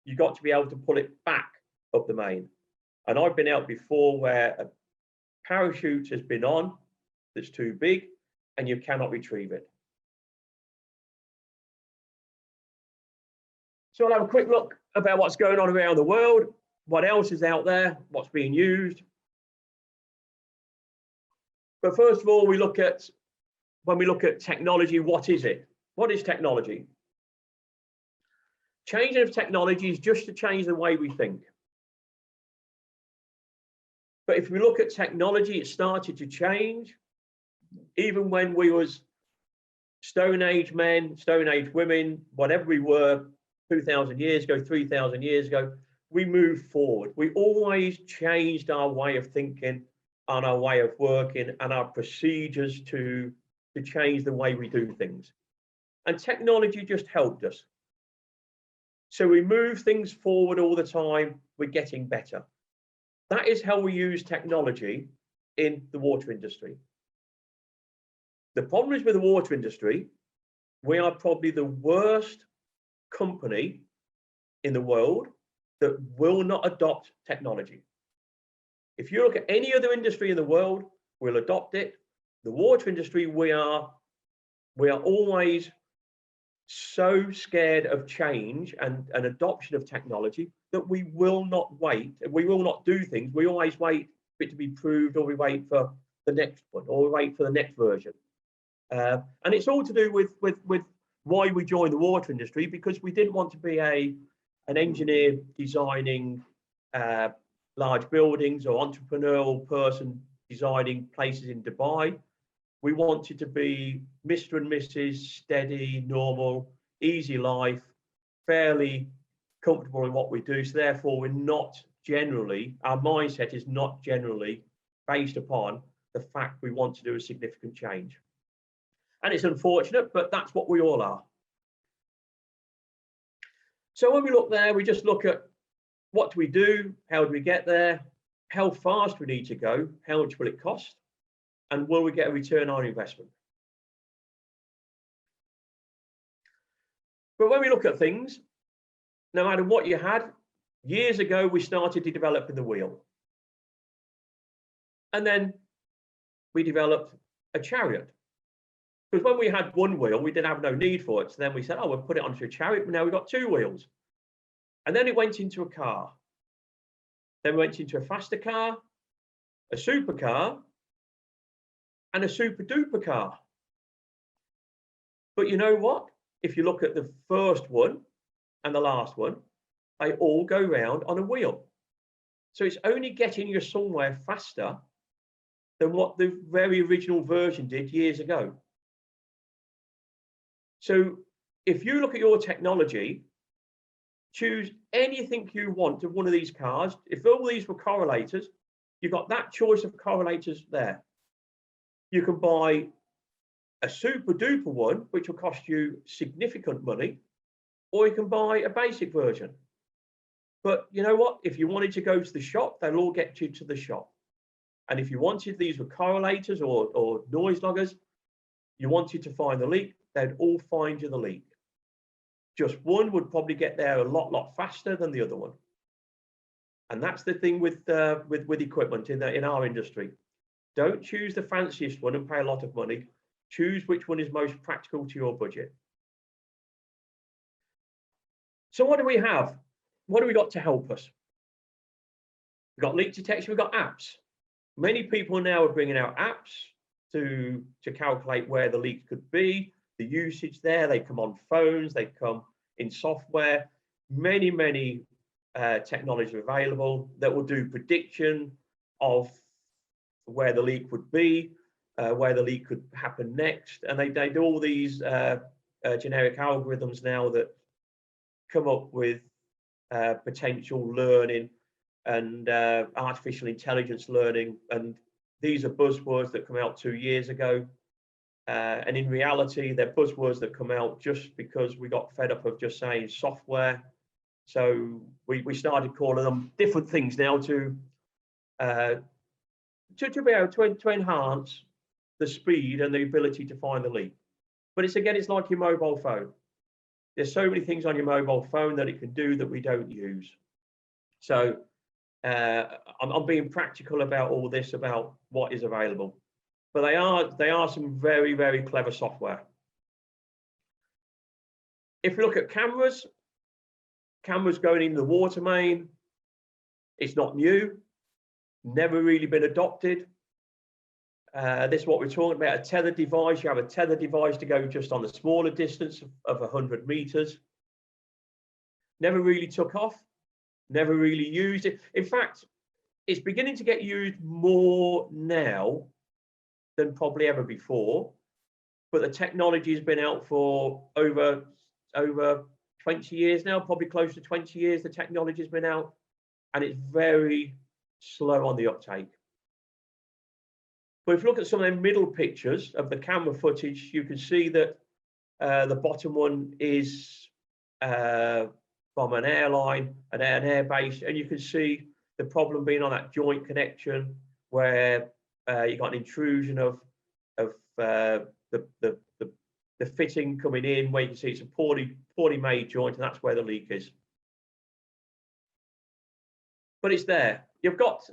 you've got to be able to pull it back up the main. And I've been out before where a parachute has been on that's too big and you cannot retrieve it. So I'll have a quick look about what's going on around the world, what else is out there, what's being used. But first of all, when we look at technology, what is it? What is technology? Changing of technology is just to change the way we think. But if we look at technology, it started to change. Even when we was Stone Age men, Stone Age women, whatever we were, 2,000 years ago, 3,000 years ago, we moved forward. We always changed our way of thinking and our way of working and our procedures to change the way we do things. And technology just helped us. So we move things forward all the time, we're getting better. That is how we use technology in the water industry. The problem is with the water industry, we are probably the worst company in the world that will not adopt technology. If you look at any other industry in the world, we'll adopt it. The water industry, we are always so scared of change and adoption of technology that we will not wait. We will not do things. We always wait for it to be proved, or we wait for the next one, or we wait for the next version. And it's all to do with why we joined the water industry, because we didn't want to be an engineer designing large buildings or entrepreneurial person designing places in Dubai. We wanted to be Mr. and Mrs. steady, normal, easy life, fairly comfortable in what we do. So therefore, we're not generally, our mindset is not generally based upon the fact we want to do a significant change. And it's unfortunate, but that's what we all are. So when we look there, we just look at what do we do, how do we get there, how fast we need to go, how much will it cost, and will we get a return on investment? But when we look at things, no matter what you had, years ago, we started developing the wheel. And then we developed a chariot. Because when we had one wheel, we didn't have no need for it. So then we said, oh, we'll put it onto a chariot, but now we've got two wheels. And then it went into a car. Then we went into a faster car, a supercar, and a super duper car. But you know what? If you look at the first one and the last one, they all go round on a wheel. So it's only getting you somewhere faster than what the very original version did years ago. So if you look at your technology, choose anything you want of one of these cars. If all these were correlators, you've got that choice of correlators there. You can buy a super duper one, which will cost you significant money, or you can buy a basic version. But you know what? If you wanted to go to the shop, they'll all get you to the shop. And if you wanted these were correlators or noise loggers, you wanted to find the leak, they'd all find you the leak. Just one would probably get there a lot faster than the other one. And that's the thing with equipment in our industry. Don't choose the fanciest one and pay a lot of money. Choose which one is most practical to your budget. So what do we have? What do we got to help us? We've got leak detection, we've got apps. Many people now are bringing out apps to calculate where the leak could be, the usage there. They come on phones, they come in software. Many technologies are available that will do prediction of where the leak would be, where the leak could happen next. And they do all these generic algorithms now that come up with potential learning and artificial intelligence learning. And these are buzzwords that come out 2 years ago. And in reality, they're buzzwords that come out just because we got fed up of just saying software. So we started calling them different things now to be able to enhance the speed and the ability to find the leak. But it's like your mobile phone. There's so many things on your mobile phone that it can do that we don't use. So I'm being practical about all this, about what is available. But they are some very clever software. If we look at cameras going in the water main, it's not new, never really been adopted. This is what we're talking about, a tethered device. You have a tethered device to go just on the smaller distance of 100 meters. Never really took off, never really used it. In fact, it's beginning to get used more now than probably ever before, but the technology has been out for over 20 years now, probably close to 20 years the technology has been out, and it's very slow on the uptake. But if you look at some of the middle pictures of the camera footage, you can see that the bottom one is from an airline, an air base, and you can see the problem being on that joint connection where you got an intrusion of the fitting coming in, where you can see it's a poorly made joint, and that's where the leak is. But it's there. You've got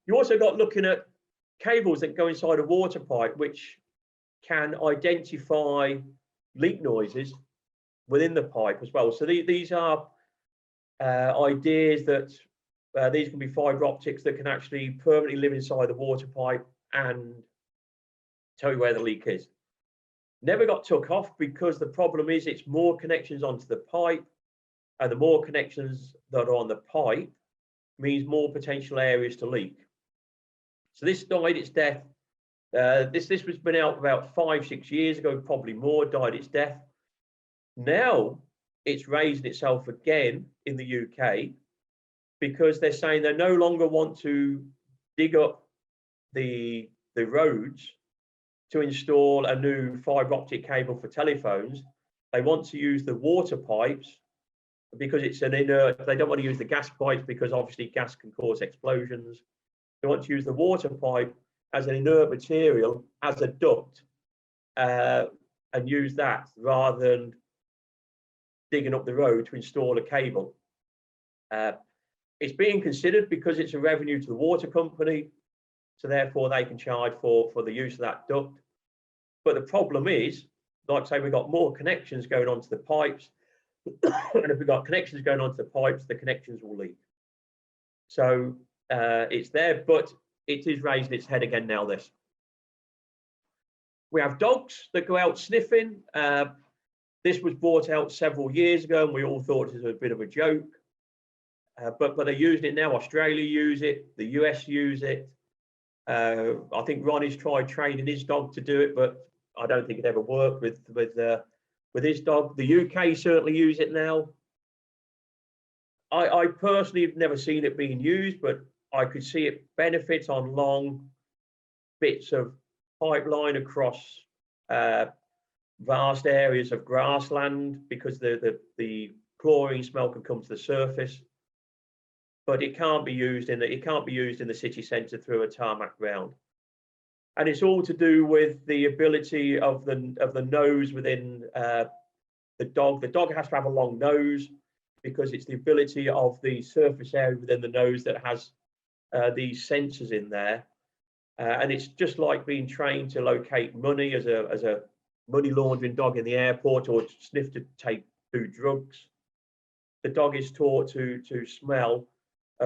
you also got looking at cables that go inside a water pipe, which can identify leak noises within the pipe as well. So these are ideas that these can be fiber optics that can actually permanently live inside the water pipe and tell you where the leak is. Never got took off because the problem is it's more connections onto the pipe, and the more connections that are on the pipe means more potential areas to leak. So this died its death. This was been out about 5-6 years ago, probably more, died its death. Now it's raised itself again in the UK because they're saying they no longer want to dig up the roads to install a new fiber optic cable for telephones. They want to use the water pipes because it's an inert. They don't want to use the gas pipes because obviously gas can cause explosions. They want to use the water pipe as an inert material, as a duct, and use that rather than digging up the road to install a cable. It's being considered because it's a revenue to the water company, so therefore they can charge for the use of that duct. But the problem is, like I say, we've got more connections going onto the pipes, and if we've got connections going onto the pipes, the connections will leak. So it's there, but it is raising its head again now. We have dogs that go out sniffing. This was brought out several years ago, and we all thought it was a bit of a joke. But they're using it now. Australia use it. The US use it. I think Ronnie's tried training his dog to do it, but I don't think it ever worked with his dog. The UK certainly use it now. I personally have never seen it being used, but I could see it benefit on long bits of pipeline across vast areas of grassland because the chlorine smell can come to the surface. But it can't be used in the city centre through a tarmac ground, and it's all to do with the ability of the nose within the dog. The dog has to have a long nose because it's the ability of the surface area within the nose that has these sensors in there, and it's just like being trained to locate money as a money laundering dog in the airport or sniff to take food drugs. The dog is taught to smell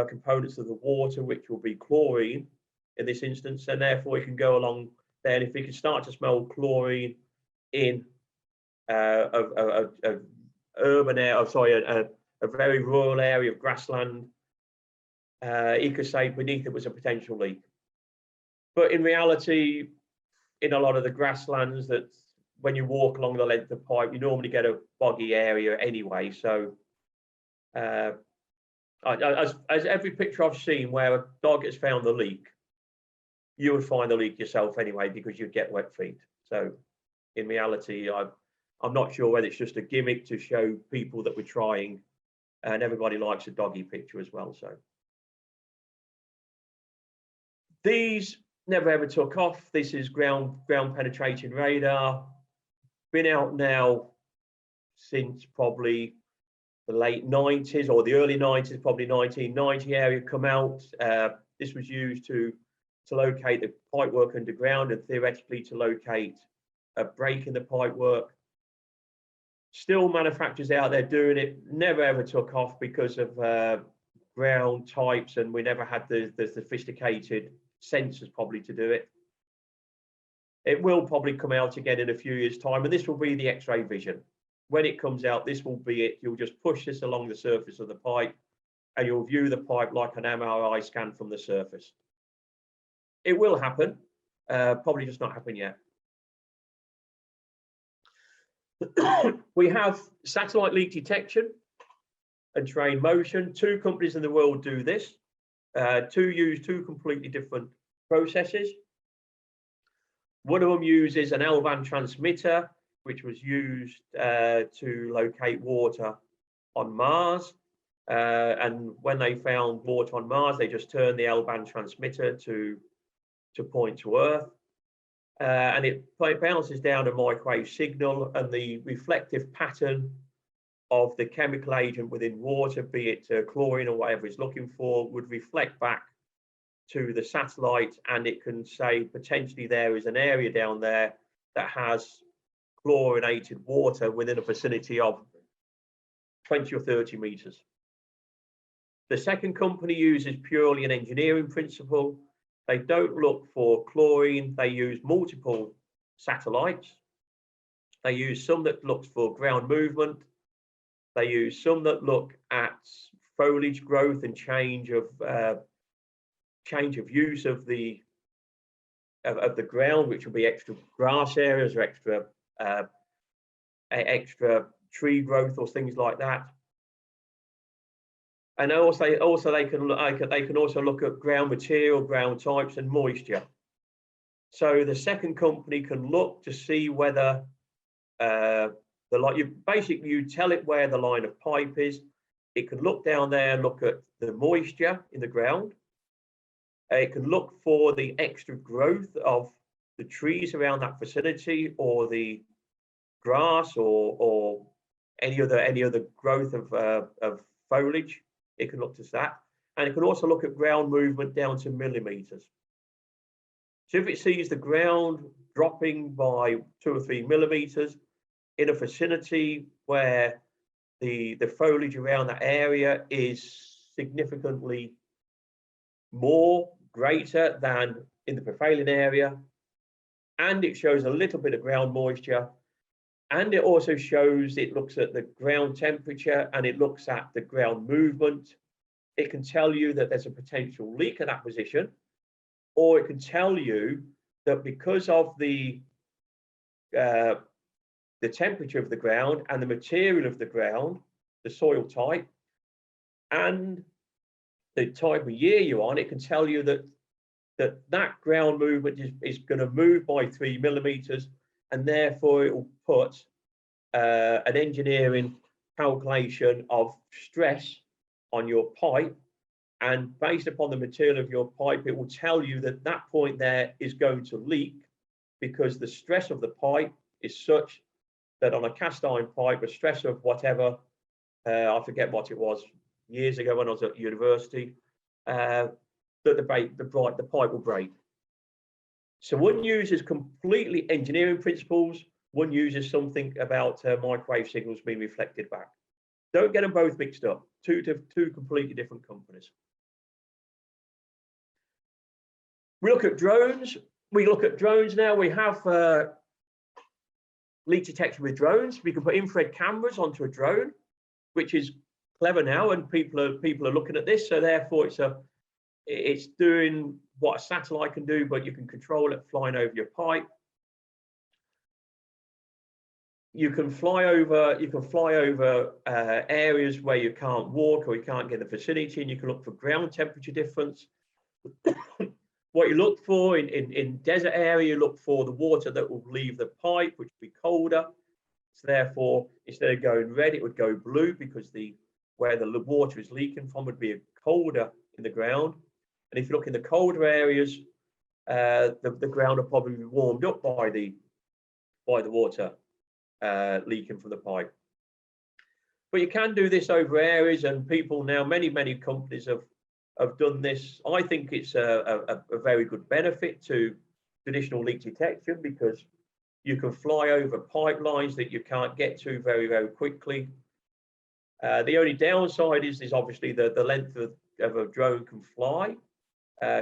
components of the water, which will be chlorine in this instance, and therefore it can go along there. And if it can start to smell chlorine in a urban area, a very rural area of grassland, he could say beneath it was a potential leak. But in reality, in a lot of the grasslands, that when you walk along the length of the pipe, you normally get a boggy area anyway. So as every picture I've seen where a dog has found the leak, you would find the leak yourself anyway because you'd get wet feet. So in reality, I'm not sure whether it's just a gimmick to show people that we're trying, and everybody likes a doggy picture as well. So these never ever took off. This is ground penetrating radar. Been out now since probably the late 90s or the early 90s, probably 1990 area come out. This was used to locate the pipework underground and theoretically to locate a break in the pipework. Still manufacturers out there doing it, never ever took off because of ground types, and we never had the sophisticated sensors probably to do it. It will probably come out again in a few years' time, and this will be the X-ray vision. When it comes out, this will be it. You'll just push this along the surface of the pipe and you'll view the pipe like an MRI scan from the surface. It will happen, probably just not happen yet. We have satellite leak detection and train motion. 2 companies in the world do this. Use 2 completely different processes. One of them uses an L-band transmitter, which was used to locate water on Mars. And when they found water on Mars, they just turned the L-band transmitter to point to Earth. And it bounces down a microwave signal, and the reflective pattern of the chemical agent within water, be it chlorine or whatever it's looking for, would reflect back to the satellite, and it can say potentially there is an area down there that has chlorinated water within a vicinity of 20 or 30 meters. The second company uses purely an engineering principle. They don't look for chlorine. They use multiple satellites. They use some that looks for ground movement. They use some that look at foliage growth and change of use of the ground, which will be extra grass areas or extra tree growth or things like that. And also they can also look at ground material, ground types, and moisture. So the second company can look to see whether you tell it where the line of pipe is. It can look down there and look at the moisture in the ground. It can look for the extra growth of the trees around that vicinity, or the grass, or any other growth of foliage. It can look to that, and it can also look at ground movement down to millimeters. So if it sees the ground dropping by 2 or 3 millimeters in a vicinity where the foliage around that area is significantly greater than in the prevailing area, and it shows a little bit of ground moisture, and it also shows, it looks at the ground temperature and it looks at the ground movement, it can tell you that there's a potential leak at that position, or it can tell you that because of the temperature of the ground and the material of the ground, the soil type, and the type of year you're on, it can tell you that that ground movement is going to move by 3 millimeters, and therefore it will put an engineering calculation of stress on your pipe, and based upon the material of your pipe, it will tell you that that point there is going to leak, because the stress of the pipe is such that on a cast iron pipe, a stress of whatever, I forget what it was years ago when I was at university, that the pipe will break. So one uses completely engineering principles, one uses something about microwave signals being reflected back. Don't get them both mixed up. Two completely different companies. We look at drones. Now. We have leak detection with drones. We can put infrared cameras onto a drone, which is clever now, and people are looking at this. So therefore, it's doing what a satellite can do, but you can control it flying over your pipe. You can fly over areas where you can't walk or you can't get the vicinity, and you can look for ground temperature difference. What you look for in desert area, you look for the water that will leave the pipe, which will be colder. So therefore, instead of going red, it would go blue, because where the water is leaking from would be colder in the ground. And if you look in the colder areas, the ground will probably be warmed up by the water leaking from the pipe. But you can do this over areas, and people now, many companies have done this. I think it's a very good benefit to traditional leak detection, because you can fly over pipelines that you can't get to very quickly. The only downside is obviously the length of a drone can fly.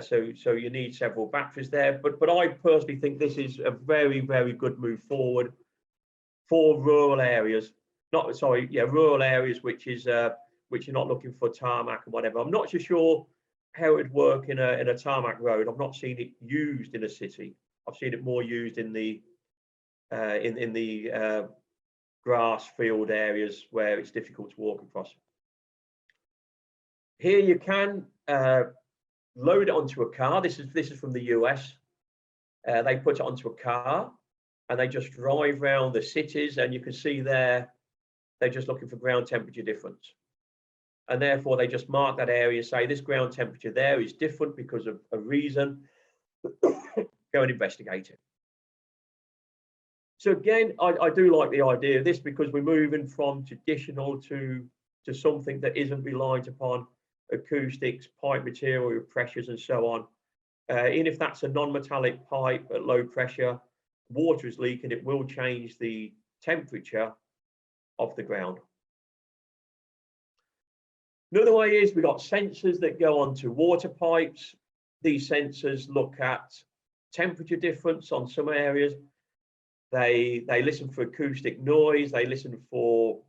So you need several batteries there. But I personally think this is a very good move forward for rural areas. Rural areas which are not looking for tarmac and whatever. I'm not so sure how it would work in a tarmac road. I've not seen it used in a city. I've seen it more used in the grass field areas where it's difficult to walk across. Here you can load it onto a car. This is from the US. They put it onto a car and they just drive around the cities, and you can see there they're just looking for ground temperature difference, and therefore they just mark that area, say this ground temperature there is different because of a reason. Go and investigate it. So again, I do like the idea of this, because we're moving from traditional to something that isn't reliant upon acoustics, pipe material, pressures, and so on. Even if that's a non-metallic pipe at low pressure, water is leaking, it will change the temperature of the ground. Another way is we've got sensors that go onto water pipes. These sensors look at temperature difference on some areas. They listen for acoustic noise. They listen for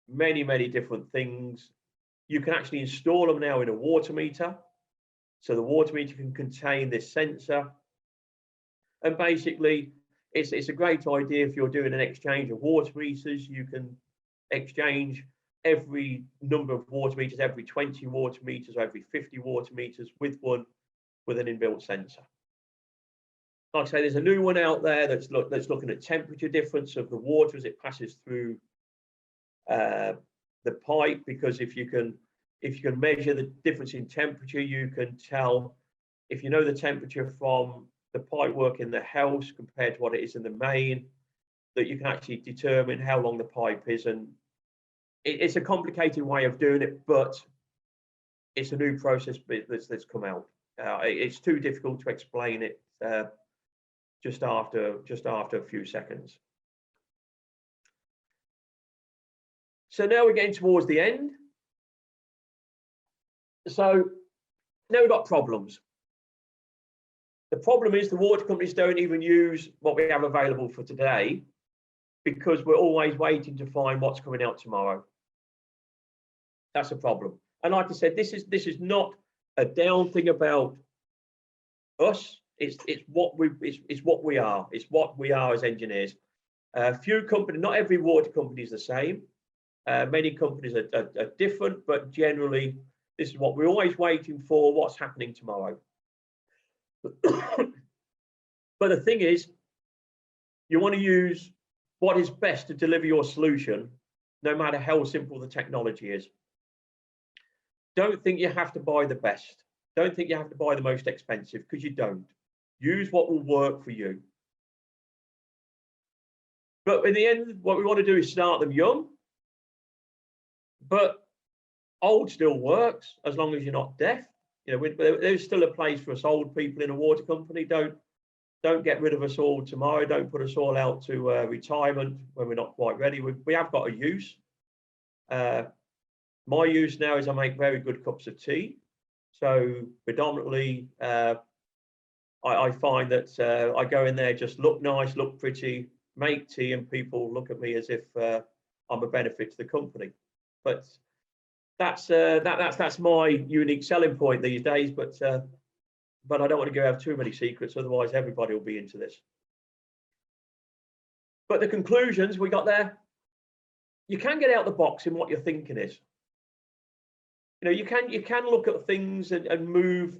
many different things. You can actually install them now in a water meter. So the water meter can contain this sensor. And basically, it's a great idea if you're doing an exchange of water meters. You can exchange every number of water meters, every 20 water meters, every 50 water meters with an inbuilt sensor. like I say, there's a new one out there that's looking at temperature difference of the water as it passes through the pipe, because if you can measure the difference in temperature, you can tell, if you know the temperature from the pipe work in the house compared to what it is in the main, that you can actually determine how long the pipe is. And it's a complicated way of doing it, but it's a new process that's come out. It's too difficult to explain it just after a few seconds. So now we're getting towards the end. So now we've got problems. The problem is the water companies don't even use what we have available for today, because we're always waiting to find what's coming out tomorrow. That's a problem. And like I said, this is not a down thing about us. It's what we are. It's what we are as engineers. Few companies, not every water company is the same. Many companies are different, but generally, this is what we're always waiting for, what's happening tomorrow. But the thing is, you want to use what is best to deliver your solution, no matter how simple the technology is. Don't think you have to buy the best. Don't think you have to buy the most expensive, because you don't. Use what will work for you. But in the end, what we want to do is start them young. But old still works, as long as you're not deaf. You know, there's still a place for us old people in a water company. Don't get rid of us all tomorrow. Don't put us all out to retirement when we're not quite ready. We have got a use. My use now is I make very good cups of tea. So predominantly, I find that I go in there, just look nice, look pretty, make tea, and people look at me as if I'm a benefit to the company. But that's my unique selling point these days. But I don't want to go have too many secrets, otherwise everybody will be into this. But the conclusions we got there, you can get out the box in what your thinking is. You know, you can look at things and move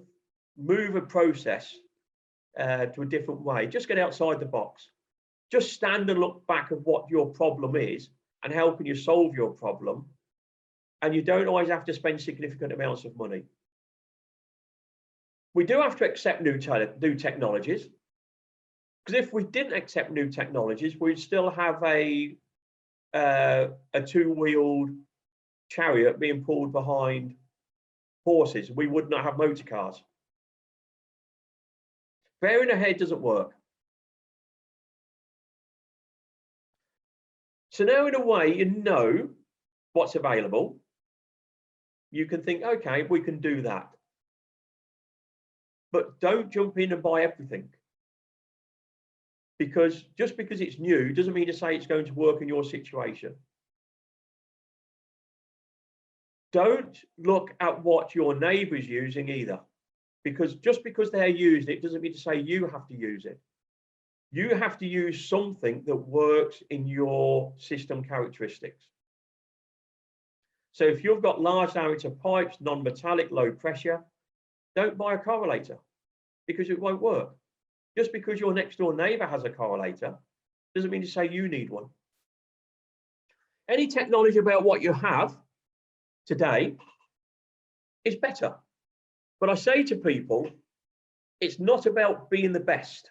a process to a different way. Just get outside the box. Just stand and look back at what your problem is and how can you solve your problem. And you don't always have to spend significant amounts of money. We do have to accept new technologies, because if we didn't accept new technologies, we'd still have a two-wheeled chariot being pulled behind horses. We would not have motor cars. Bearing ahead doesn't work. So now, in a way, you know what's available. You can think, okay, we can do that. But don't jump in and buy everything. Because just because it's new doesn't mean to say it's going to work in your situation. Don't look at what your neighbour's using either. Because just because they're using it doesn't mean to say you have to use it. You have to use something that works in your system characteristics. So if you've got large diameter pipes, non-metallic, low pressure, don't buy a correlator, because it won't work. Just because your next door neighbour has a correlator doesn't mean to say you need one. Any technology about what you have today is better. But I say to people, it's not about being the best.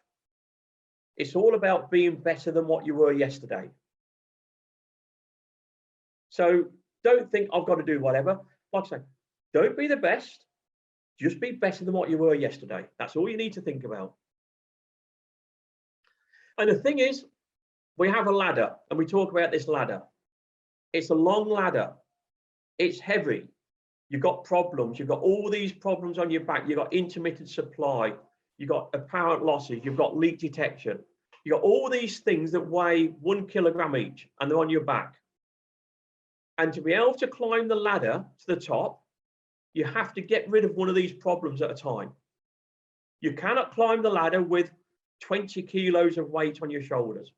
It's all about being better than what you were yesterday. So don't think I've got to do whatever. Like I say, don't be the best. Just be better than what you were yesterday. That's all you need to think about. And the thing is, we have a ladder, and we talk about this ladder. It's a long ladder. It's heavy. You've got problems. You've got all these problems on your back. You've got intermittent supply. You've got apparent losses. You've got leak detection. You've got all these things that weigh 1 kilogram each, and they're on your back. And to be able to climb the ladder to the top, you have to get rid of one of these problems at a time. You cannot climb the ladder with 20 kilos of weight on your shoulders.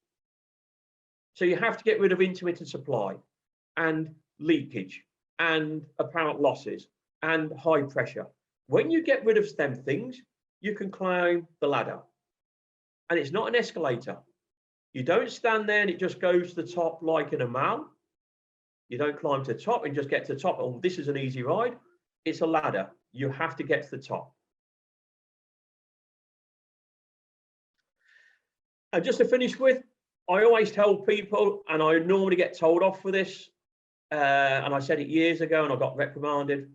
So you have to get rid of intermittent supply and leakage and apparent losses and high pressure. When you get rid of them things, you can climb the ladder. and it's not an escalator. You don't stand there and it just goes to the top like in a mound. You don't climb to the top and just get to the top. Oh, this is an easy ride. It's a ladder. You have to get to the top. And just to finish with, I always tell people, and I normally get told off for this, and I said it years ago and I got reprimanded,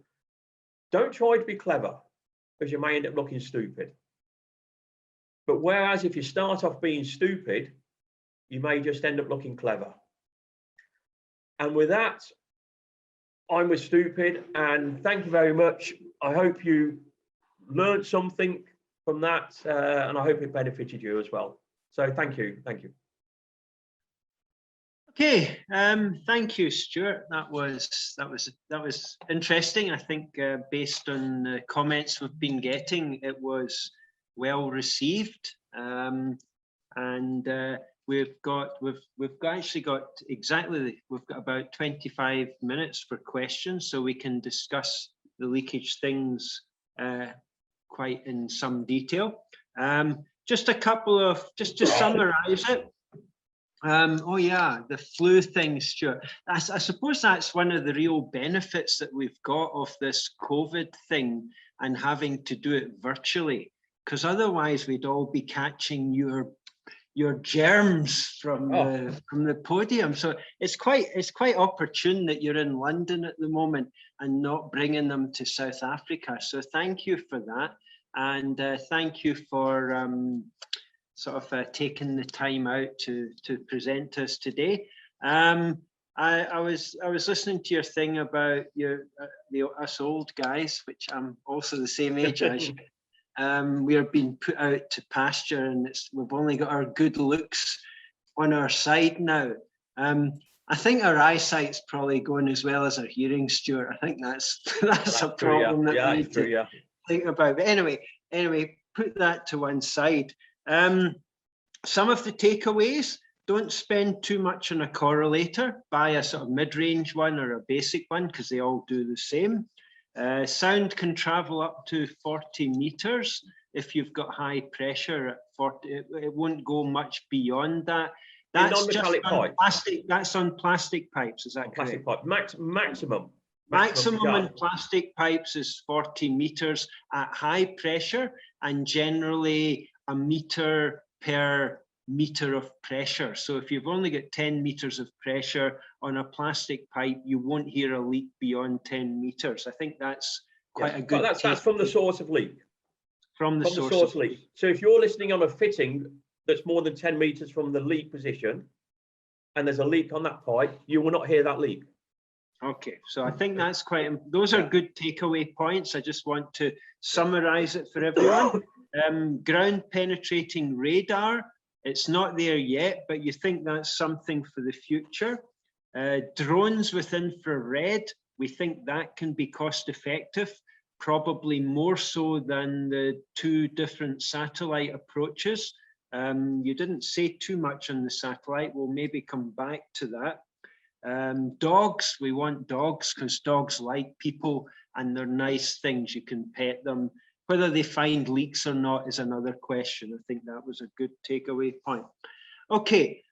don't try to be clever, because you may end up looking stupid. But whereas if you start off being stupid, you may just end up looking clever. And with that, I'm with stupid, and thank you very much. I hope you learned something from that, and I hope it benefited you as well. So thank you. Thank you. Okay, thank you, Stuart. That was interesting. I think based on the comments we've been getting, it was well received, and we've actually got we've got about 25 minutes for questions, so we can discuss the leakage things quite in some detail. Just a couple of, just to summarize it. Oh yeah, the flu thing, Stuart. I suppose that's one of the real benefits that we've got of this COVID thing and having to do it virtually, because otherwise we'd all be catching your germs from the podium. So it's quite opportune that you're in London at the moment and not bringing them to South Africa. So thank you for that, and thank you for sort of taking the time out to present to us today. I was listening to your thing about us old guys, which I'm also the same age as you. We are being put out to pasture, and we've only got our good looks on our side now. I think our eyesight's probably going as well as our hearing, Stuart. I think that's a problem that we need to think about. But anyway, put that to one side. Some of the takeaways: don't spend too much on a correlator. Buy a sort of mid-range one or a basic one, because they all do the same. Sound can travel up to 40 meters if you've got high pressure at 40. It won't go much beyond that. That's just on plastic. That's on plastic pipes. Is that correct? Plastic pipe. Maximum on plastic pipes is 40 meters at high pressure, and generally a meter per meter of pressure. So if you've only got 10 meters of pressure on a plastic pipe, you won't hear a leak beyond 10 meters. I think that's quite a good. But that's from the source of leak. From the source of leak. So if you're listening on a fitting that's more than 10 meters from the leak position, and there's a leak on that pipe, you will not hear that leak. Okay, so I think that's quite. Those are good takeaway points. I just want to summarize it for everyone. Ground penetrating radar, it's not there yet, but you think that's something for the future. Drones with infrared, we think that can be cost effective, probably more so than the two different satellite approaches. You didn't say too much on the satellite. We'll maybe come back to that. Dogs, we want dogs because dogs like people and they're nice things. You can pet them. Whether they find leaks or not is another question. I think that was a good takeaway point. Okay,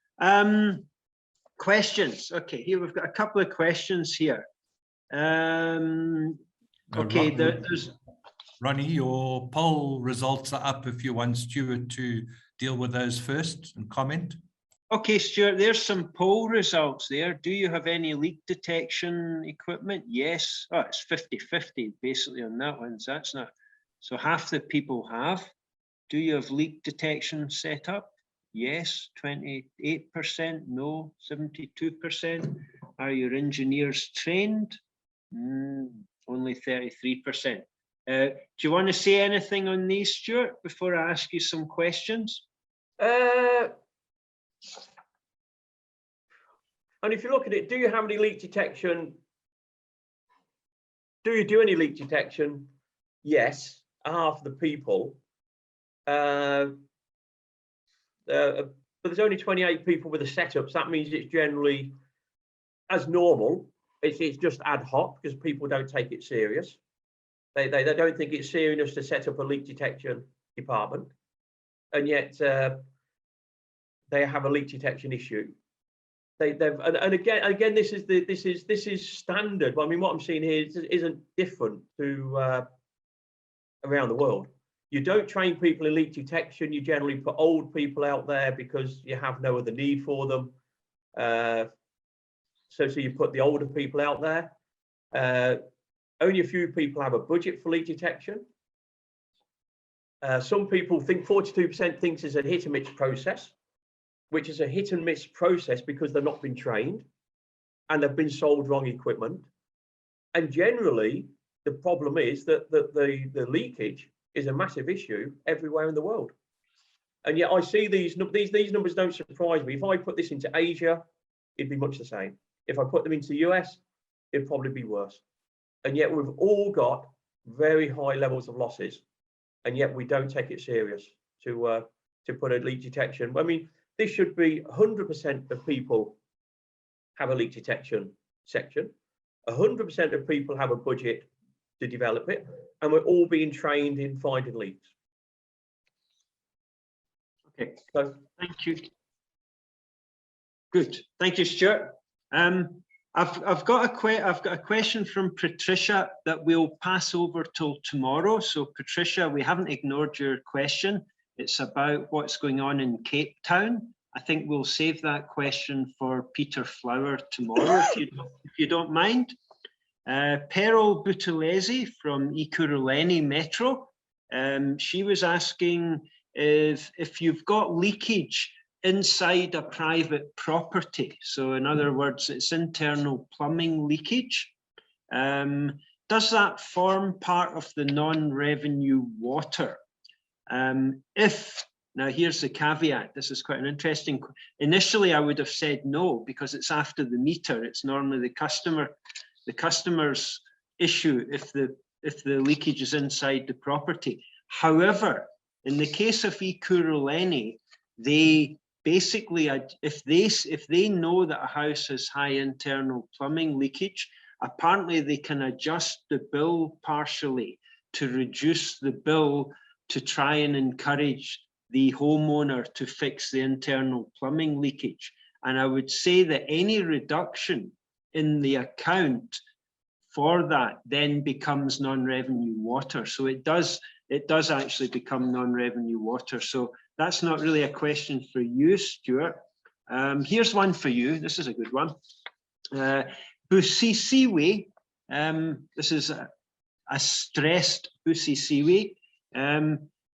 questions. Okay, here we've got a couple of questions here. Okay, there's... Ronnie, your poll results are up if you want Stuart to deal with those first and comment. Okay, Stuart, there's some poll results there. Do you have any leak detection equipment? Yes. Oh, it's 50-50 basically on that one. So that's not... So half the people have. Do you have leak detection set up? Yes, 28%, no, 72%. Are your engineers trained? Only 33%. Do you want to say anything on these, Stuart, before I ask you some questions? And if you look at it, do you have any leak detection? Do you do any leak detection? Yes. Half of the people, but there's only 28 people with the setups. That means it's generally as normal. It's just ad hoc because people don't take it serious. They don't think it's serious to set up a leak detection department, and yet they have a leak detection issue. And again, this is standard. I mean, what I'm seeing here isn't different to around the world. You don't train people in leak detection. You generally put old people out there because you have no other need for them. So you put the older people out there. Only a few people have a budget for leak detection. Some people think 42% thinks it's a hit and miss process, which is a hit and miss process because they've not been trained and they've been sold wrong equipment. And generally, the problem is that the leakage is a massive issue everywhere in the world. And yet I see these numbers don't surprise me. If I put this into Asia, it'd be much the same. If I put them into the US, it'd probably be worse. And yet we've all got very high levels of losses, and yet we don't take it serious to put a leak detection. I mean, this should be 100% of people have a leak detection section. 100% of people have a budget to develop it, and we're all being trained in finding leaks. Okay, so thank you. Good, thank you, Stuart. I've got a question from Patricia that we'll pass over till tomorrow. So Patricia, we haven't ignored your question. It's about what's going on in Cape Town. I think we'll save that question for Peter Flower tomorrow, if you don't mind. Peril Butulesi from Ekurhuleni Metro. She was asking if you've got leakage inside a private property. So in other words, it's internal plumbing leakage. Does that form part of the non-revenue water? Now here's the caveat, this is quite an interesting, initially I would have said no, because it's after the meter, it's normally the customer's issue if the leakage is inside the property. However, in the case of Ekurhuleni, they basically, if they know that a house has high internal plumbing leakage, apparently they can adjust the bill partially to reduce the bill to try and encourage the homeowner to fix the internal plumbing leakage. And I would say that any reduction in the account for that then becomes non-revenue water. So it does actually become non-revenue water. So that's not really a question for you, Stuart. Here's one for you. This is a good one. Busisiwe. This is a stressed Busisiwe.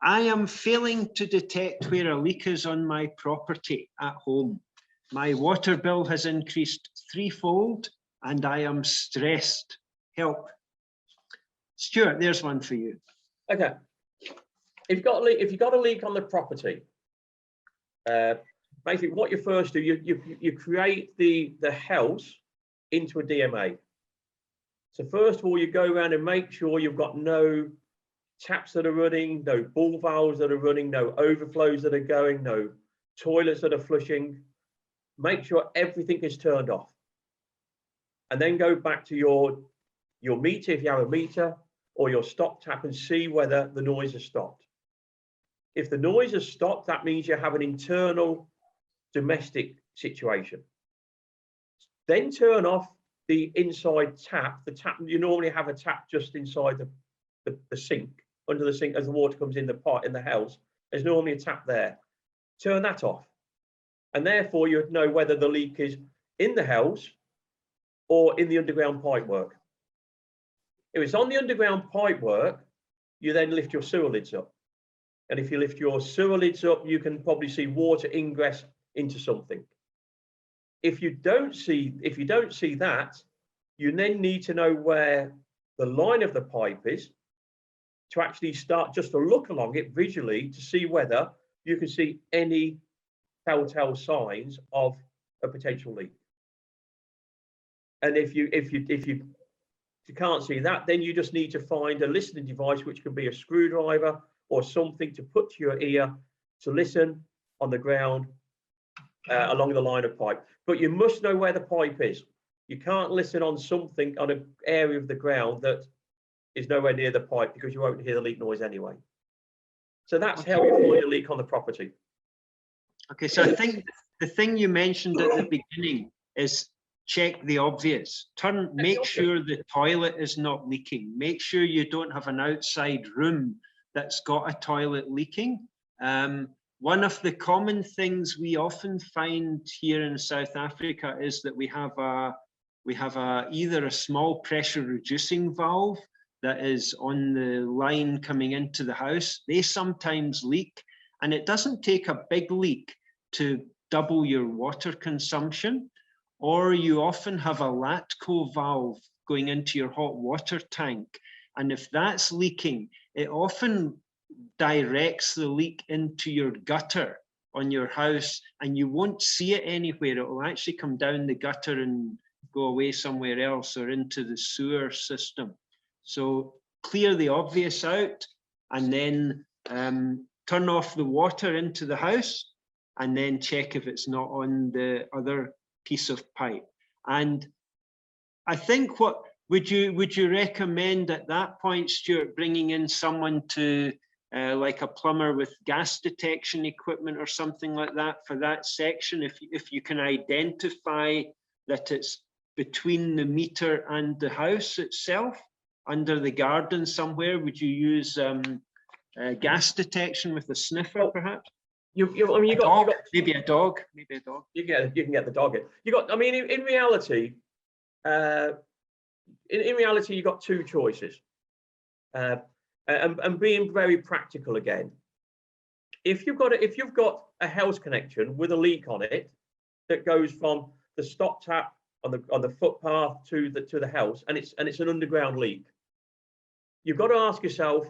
I am failing to detect where a leak is on my property at home. My water bill has increased threefold and I am stressed. Help. Stuart, there's one for you. Okay. If you've got a leak on the property, basically what you first do, you create the house into a DMA. So first of all, you go around and make sure you've got no taps that are running, no ball valves that are running, no overflows that are going, no toilets that are flushing. Make sure everything is turned off. And then go back to your meter, if you have a meter, or your stop tap, and see whether the noise has stopped. If the noise has stopped, that means you have an internal domestic situation. Then turn off the inside tap. The tap, you normally have a tap just inside the sink, under the sink as the water comes in the pot in the house. There's normally a tap there. Turn that off. And therefore you know whether the leak is in the house or in the underground pipe work. If it's on the underground pipe work, you then lift your sewer lids up. And if you lift your sewer lids up, you can probably see water ingress into something. If you don't see that, you then need to know where the line of the pipe is to actually start just to look along it visually to see whether you can see any telltale signs of a potential leak. And if you can't see that, then you just need to find a listening device, which can be a screwdriver or something to put to your ear to listen on the ground along the line of pipe. But you must know where the pipe is. You can't listen on something on an area of the ground that is nowhere near the pipe, because you won't hear the leak noise anyway. So that's how you find a leak on the property. Okay, so I think the thing you mentioned at the beginning is check the obvious. Make sure the toilet is not leaking. Make sure you don't have an outside room that's got a toilet leaking. One of the common things we often find here in South Africa is that we have either a small pressure reducing valve that is on the line coming into the house. They sometimes leak, and it doesn't take a big leak to double your water consumption. Or you often have a LATCO valve going into your hot water tank. And if that's leaking, it often directs the leak into your gutter on your house, and you won't see it anywhere. It will actually come down the gutter and go away somewhere else or into the sewer system. So clear the obvious out, and then turn off the water into the house, and then check if it's not on the other piece of pipe. And I think what would you recommend at that point, Stuart, bringing in someone to like a plumber with gas detection equipment or something like that for that section? If you can identify that it's between the meter and the house itself, under the garden somewhere, would you use gas detection with a sniffer, perhaps? I mean, you got maybe a dog. You can get the dog in. You got. I mean, in reality, you got two choices. And being very practical again, if you've got a house connection with a leak on it that goes from the stop tap on the footpath to the house, and it's an underground leak, you've got to ask yourself,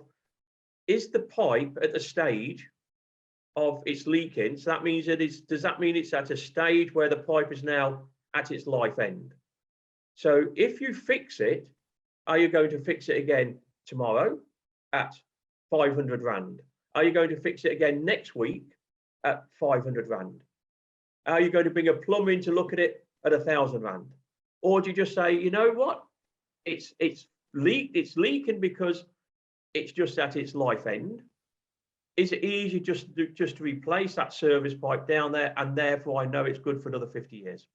is the pipe at the stage of its leaking? So that means does that mean it's at a stage where the pipe is now at its life end? So if you fix it, are you going to fix it again tomorrow at 500 Rand? Are you going to fix it again next week at 500 Rand? Are you going to bring a plumber in to look at it at 1,000 Rand? Or do you just say, you know what, it's leaking because it's just at its life end? Is it easy just to replace that service pipe down there, and therefore I know it's good for another 50 years?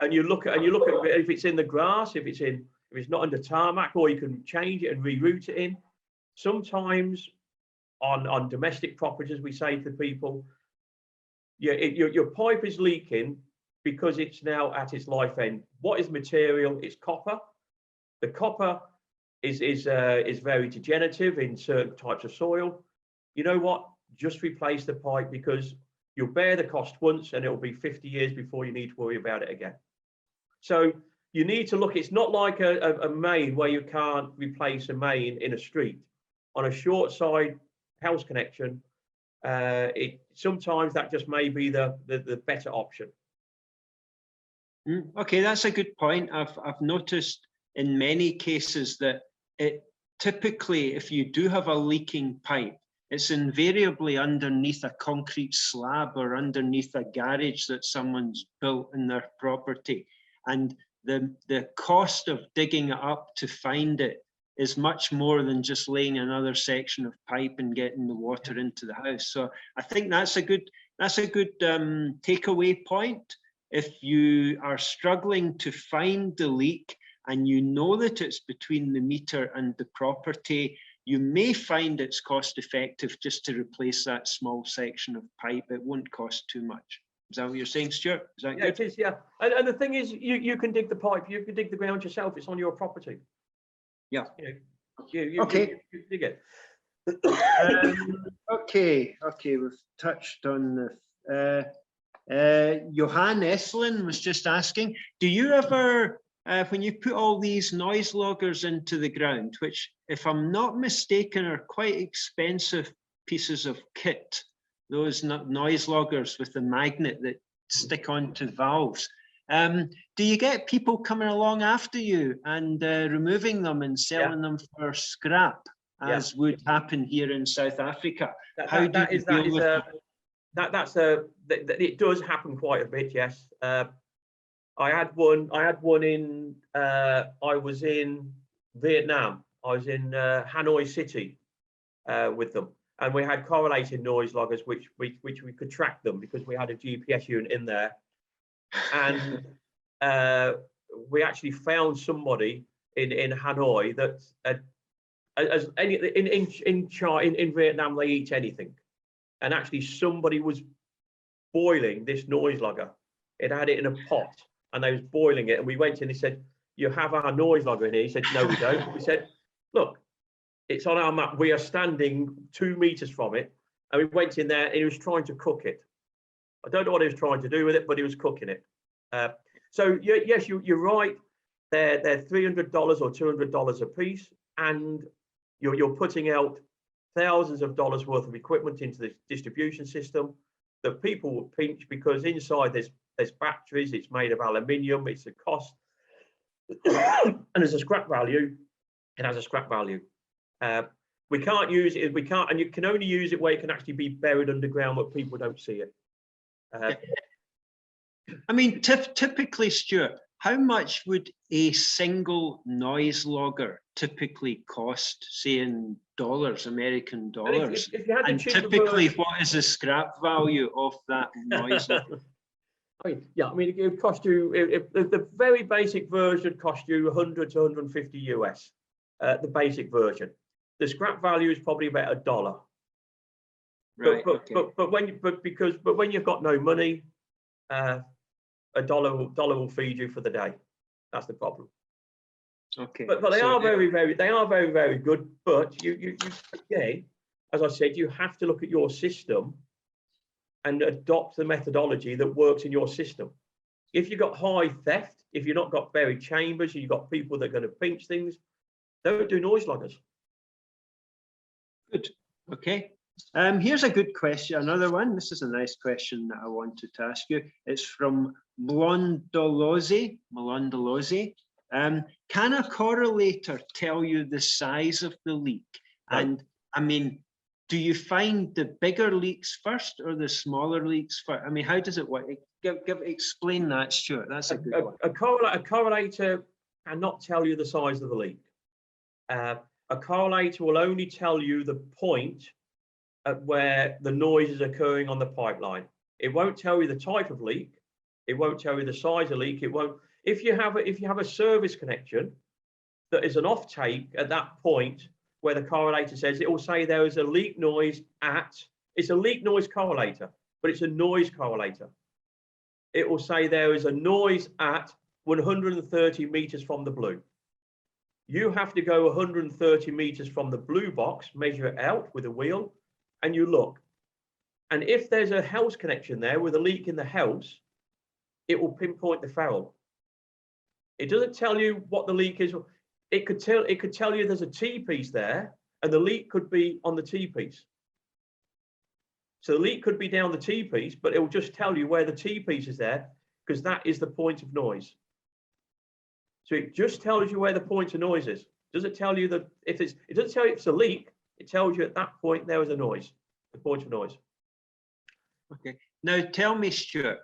And you look at if it's in the grass, if it's not under tarmac, or you can change it and reroute it in. Sometimes on domestic properties, we say to people, yeah, your pipe is leaking because it's now at its life end. What is material? It's copper. The copper is very degenerative in certain types of soil. You know what? Just replace the pipe, because you'll bear the cost once and it'll be 50 years before you need to worry about it again. So you need to look, it's not like a main where you can't replace a main in a street. On a short side house connection, sometimes that just may be the better option. Okay, that's a good point. I've noticed in many cases that typically, if you do have a leaking pipe, it's invariably underneath a concrete slab or underneath a garage that someone's built in their property. And the cost of digging it up to find it is much more than just laying another section of pipe and getting the water into the house. So I think that's a good takeaway point. If you are struggling to find the leak and you know that it's between the meter and the property, you may find it's cost effective just to replace that small section of pipe. It won't cost too much. Is that what you're saying, Stuart? Is that good? It is, yeah. And the thing is, you can dig the pipe, you can dig the ground yourself. It's on your property. Yeah. Okay. You dig it. Okay, we've touched on this. Johan Esslin was just asking, do you ever, when you put all these noise loggers into the ground, which, if I'm not mistaken, are quite expensive pieces of kit, those noise loggers with the magnet that stick onto valves, do you get people coming along after you and removing them and selling them for scrap, as would happen here in South Africa? It does happen quite a bit, yes. I had one in, I was in Vietnam. I was in Hanoi City with them. And we had correlating noise loggers, which we could track them because we had a GPS unit in there. And we actually found somebody in Hanoi that in Vietnam they eat anything, and actually somebody was boiling this noise logger. It had it in a pot and they was boiling it, and we went in. He said, "You have our noise logger in here?" He said, "No, we don't." We said, "Look, it's on our map. We are standing 2 meters from it." And we went in there and he was trying to cook it. I don't know what he was trying to do with it, but he was cooking it. So yes, you're right. They're $300 or $200 a piece, and you're putting out thousands of dollars worth of equipment into the distribution system that people will pinch, because inside there's batteries. It's made of aluminium. It's a cost, and there's a scrap value. It has a scrap value. We can't use it. We can't, and you can only use it where it can actually be buried underground, where people don't see it. I mean, typically, Stuart, how much would a single noise logger typically cost, say in dollars, American dollars? If you had and typically, what is the scrap value of that noise logger? I mean, yeah, I mean, it would cost you, the very basic version cost you 100 to 150 US, the basic version. The scrap value is probably about $1. Right. But when you've got no money, $1 will feed you for the day. That's the problem. Okay. But they are very good. But you again, as I said, you have to look at your system and adopt the methodology that works in your system. If you've got high theft, if you've not got buried chambers, you've got people that are going to pinch things, don't do noise loggers. Good. Okay. Here's a good question. Another one. This is a nice question that I wanted to ask you. It's from Melondolozi. Can a correlator tell you the size of the leak? No. And I mean, do you find the bigger leaks first or the smaller leaks first? I mean, how does it work? Explain that, Stuart. That's a good one. A correlator cannot tell you the size of the leak. A correlator will only tell you the point at where the noise is occurring on the pipeline. It won't tell you the type of leak. It won't tell you the size of leak. It won't. If you have a service connection that is an off-take at that point where the correlator says, it will say there is a leak noise at. It's a leak noise correlator, but it's a noise correlator. It will say there is a noise at 130 meters from the blue. You have to go 130 meters from the blue box, measure it out with a wheel, and you look. And if there's a house connection there with a leak in the house, it will pinpoint the ferrule. It doesn't tell you what the leak is. It could tell you there's a T-piece there, and the leak could be on the T-piece. So the leak could be down the T-piece, but it will just tell you where the T-piece is there, because that is the point of noise. So it just tells you where the point of noise is. Does it tell you that if it's? It doesn't tell you if it's a leak. It tells you at that point there was a noise, the point of noise. Okay. Now tell me, Stuart,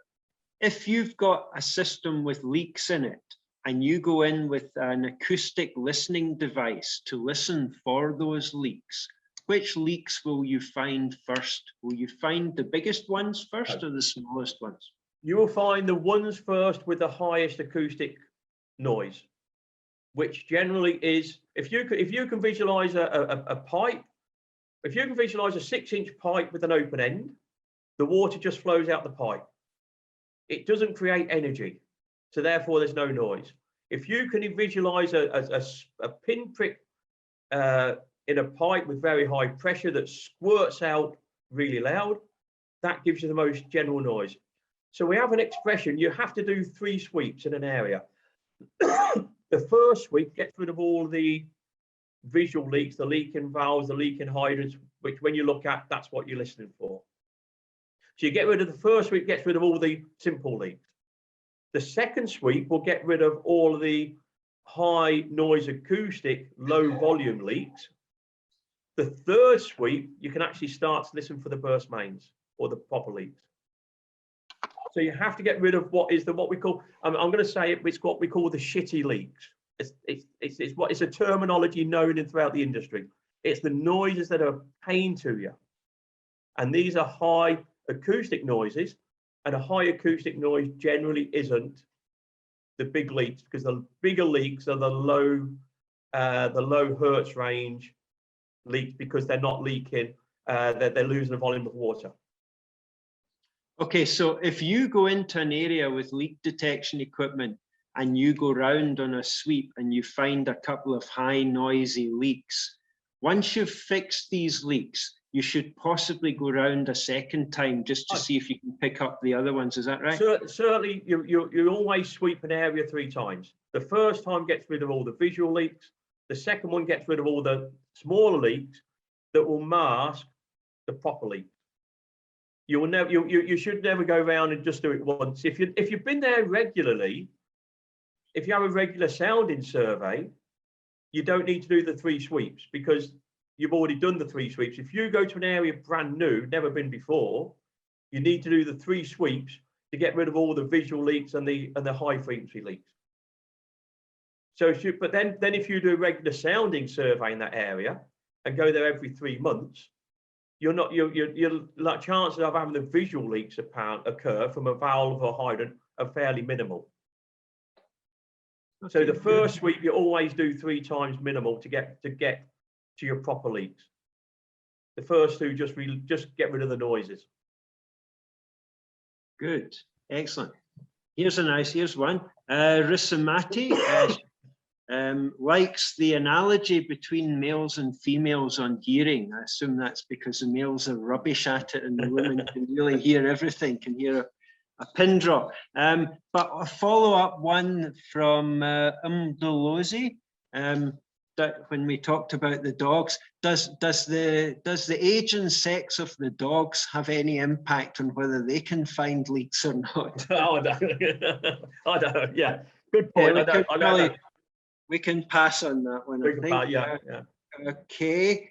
if you've got a system with leaks in it and you go in with an acoustic listening device to listen for those leaks, which leaks will you find first? Will you find the biggest ones first or the smallest ones? You will find the ones first with the highest acoustic noise, which generally is, if you can visualize a pipe, if you can visualize a 6-inch pipe with an open end, the water just flows out the pipe. It doesn't create energy, so therefore there's no noise. If you can visualize a pinprick in a pipe with very high pressure that squirts out really loud, that gives you the most general noise. So we have an expression, you have to do 3 sweeps in an area. The first sweep gets rid of all the visual leaks, the leaking valves, the leaking hydrants, which when you look at, that's what you're listening for. So you get rid of the first sweep, gets rid of all the simple leaks. The second sweep will get rid of all the high noise acoustic, low volume leaks. The third sweep, you can actually start to listen for the burst mains or the proper leaks. So you have to get rid of what we call, I'm going to say it's what we call the shitty leaks. It's a terminology known throughout the industry. It's the noises that are pain to you. And these are high acoustic noises, and a high acoustic noise generally isn't the big leaks, because the bigger leaks are the low hertz range leaks, because they're not leaking, they're losing the volume of water. Okay, so if you go into an area with leak detection equipment and you go round on a sweep and you find a couple of high noisy leaks, once you've fixed these leaks, you should possibly go round a second time just to see if you can pick up the other ones. Is that right? Certainly, you always sweep an area 3 times. The first time gets rid of all the visual leaks. The second one gets rid of all the smaller leaks that will mask the proper leaks. You will never. You should never go around and just do it once. If you've been there regularly, if you have a regular sounding survey, you don't need to do the 3 sweeps, because you've already done the 3 sweeps. If you go to an area brand new, never been before, you need to do the 3 sweeps to get rid of all the visual leaks and the high frequency leaks. So, but then if you do a regular sounding survey in that area and go there every 3 months, your chances of having the visual leaks occur from a valve or hydrant are fairly minimal. So the first sweep you always do 3 times minimal to get to your proper leaks. The first 2 just get rid of the noises. Good, excellent. Here's one. Rissamati likes the analogy between males and females on hearing. I assume that's because the males are rubbish at it and the women can really hear everything, can hear a pin drop. But a follow-up one from Umdolozi, that when we talked about the dogs, does the age and sex of the dogs have any impact on whether they can find leaks or not? Oh, no. I don't. Yeah, good point. We can pass on that one. Yeah. Okay.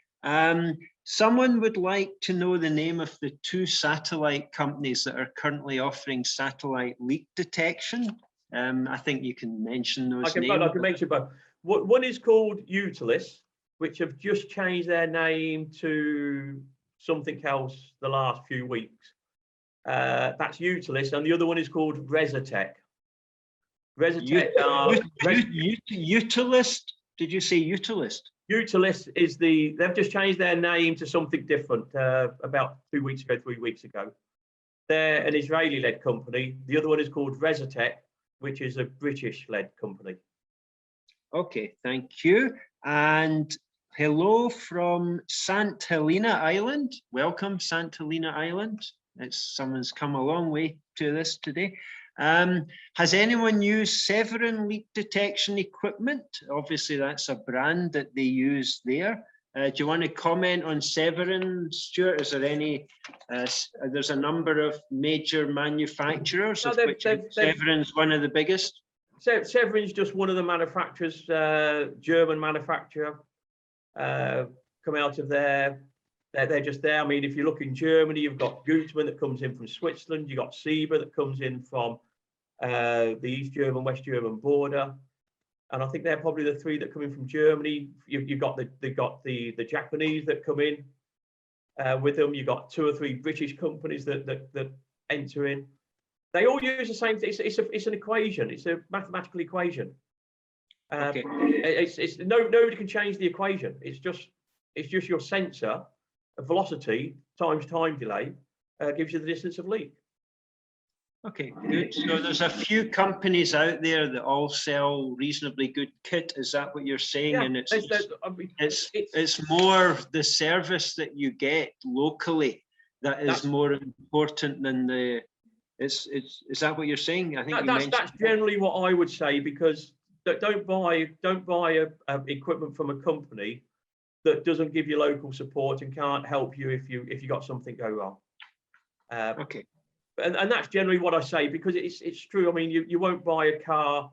Someone would like to know the name of the 2 satellite companies that are currently offering satellite leak detection. I think you can mention those names. I can mention both. One is called Utilis, which have just changed their name to something else the last few weeks. That's Utilis, and the other one is called Resitech. Utilist? Did you say Utilist? Utilis is they've just changed their name to something different about 2 weeks ago, 3 weeks ago. They're an Israeli-led company. The other one is called Resitech, which is a British-led company. Okay, thank you. And hello from St. Helena Island. Welcome, St. Helena Island. Someone's come a long way to this today. Has anyone used Severin leak detection equipment? Obviously, that's a brand that they use there. Do you want to comment on Severin, Stuart? Is there any? There's a number of major manufacturers, of which Severin's one of the biggest. Severin's just one of the manufacturers, German manufacturer, come out of there. They're just there. I mean, if you look in Germany, you've got Gutmann that comes in from Switzerland. You've got Sieber that comes in from the East German, West German border. And I think they're probably the 3 that come in from Germany. You've got the Japanese that come in with them. You've got 2 or 3 British companies that enter in. They all use the same thing. It's an equation. It's a mathematical equation. Okay. Nobody can change the equation. It's just your sensor, velocity times time delay gives you the distance of leak. Okay, good. So there's a few companies out there that all sell reasonably good kit. Is that what you're saying? Yeah, and it's more the service that you get locally that is more important than the. Is that what you're saying? I think that's generally what I would say, because don't buy equipment from a company that doesn't give you local support and can't help you if you got something go wrong. Okay. And that's generally what I say, because it's true. I mean, you won't buy a car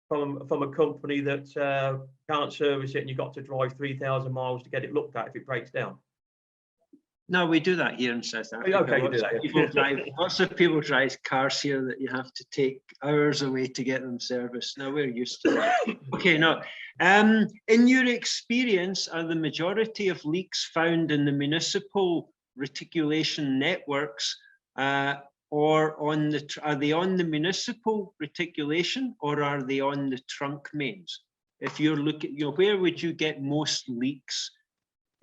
from a company that can't service it, and you've got to drive 3,000 miles to get it looked at if it breaks down. No, we do that here in South Africa. Okay, you do that. Lots of people drive cars here that you have to take hours away to get them serviced. Now we're used to that. Okay, no. In your experience, are the majority of leaks found in the municipal reticulation networks, or on the, are they on the municipal reticulation, or are they on the trunk mains? If you're looking, you know, where would you get most leaks?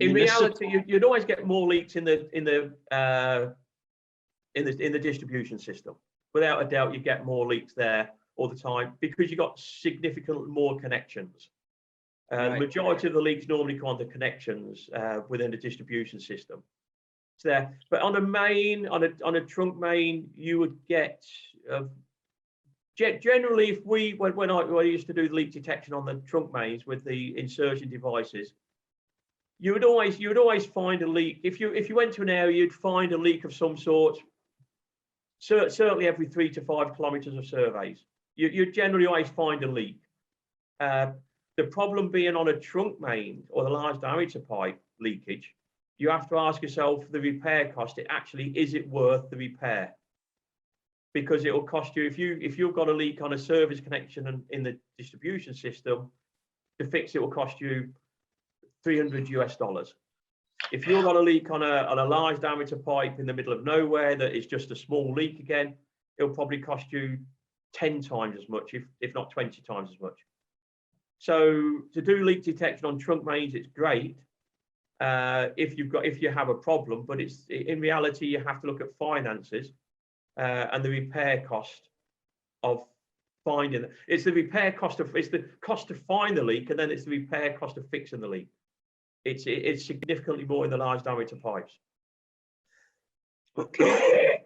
In Municipal? reality, you'd always get more leaks in the distribution system. Without a doubt, you get more leaks there all the time because you've got significantly more connections. Right. The majority of the leaks normally come on the connections within the distribution system. It's there, but on a main, on a trunk main, you would get generally, if when I used to do the leak detection on the trunk mains with the insertion devices, you would always find a leak. If you went to an area, you'd find a leak of some sort. Certainly every 3 to 5 kilometers of surveys, you generally always find a leak. The problem being on a trunk main or the large diameter pipe leakage, you have to ask yourself the repair cost. Is it worth the repair? Because it will cost you, if you've got a leak on a service connection and in the distribution system, to fix it will cost you $300 US. If you've got a leak on a large diameter pipe in the middle of nowhere that is just a small leak again, it'll probably cost you 10 times as much, if not 20 times as much. So to do leak detection on trunk mains, it's great if you have a problem, but it's in reality you have to look at finances and the repair cost of finding it. It's the cost to find the leak, and then it's the repair cost of fixing the leak. It's significantly more in the large diameter pipes. Okay.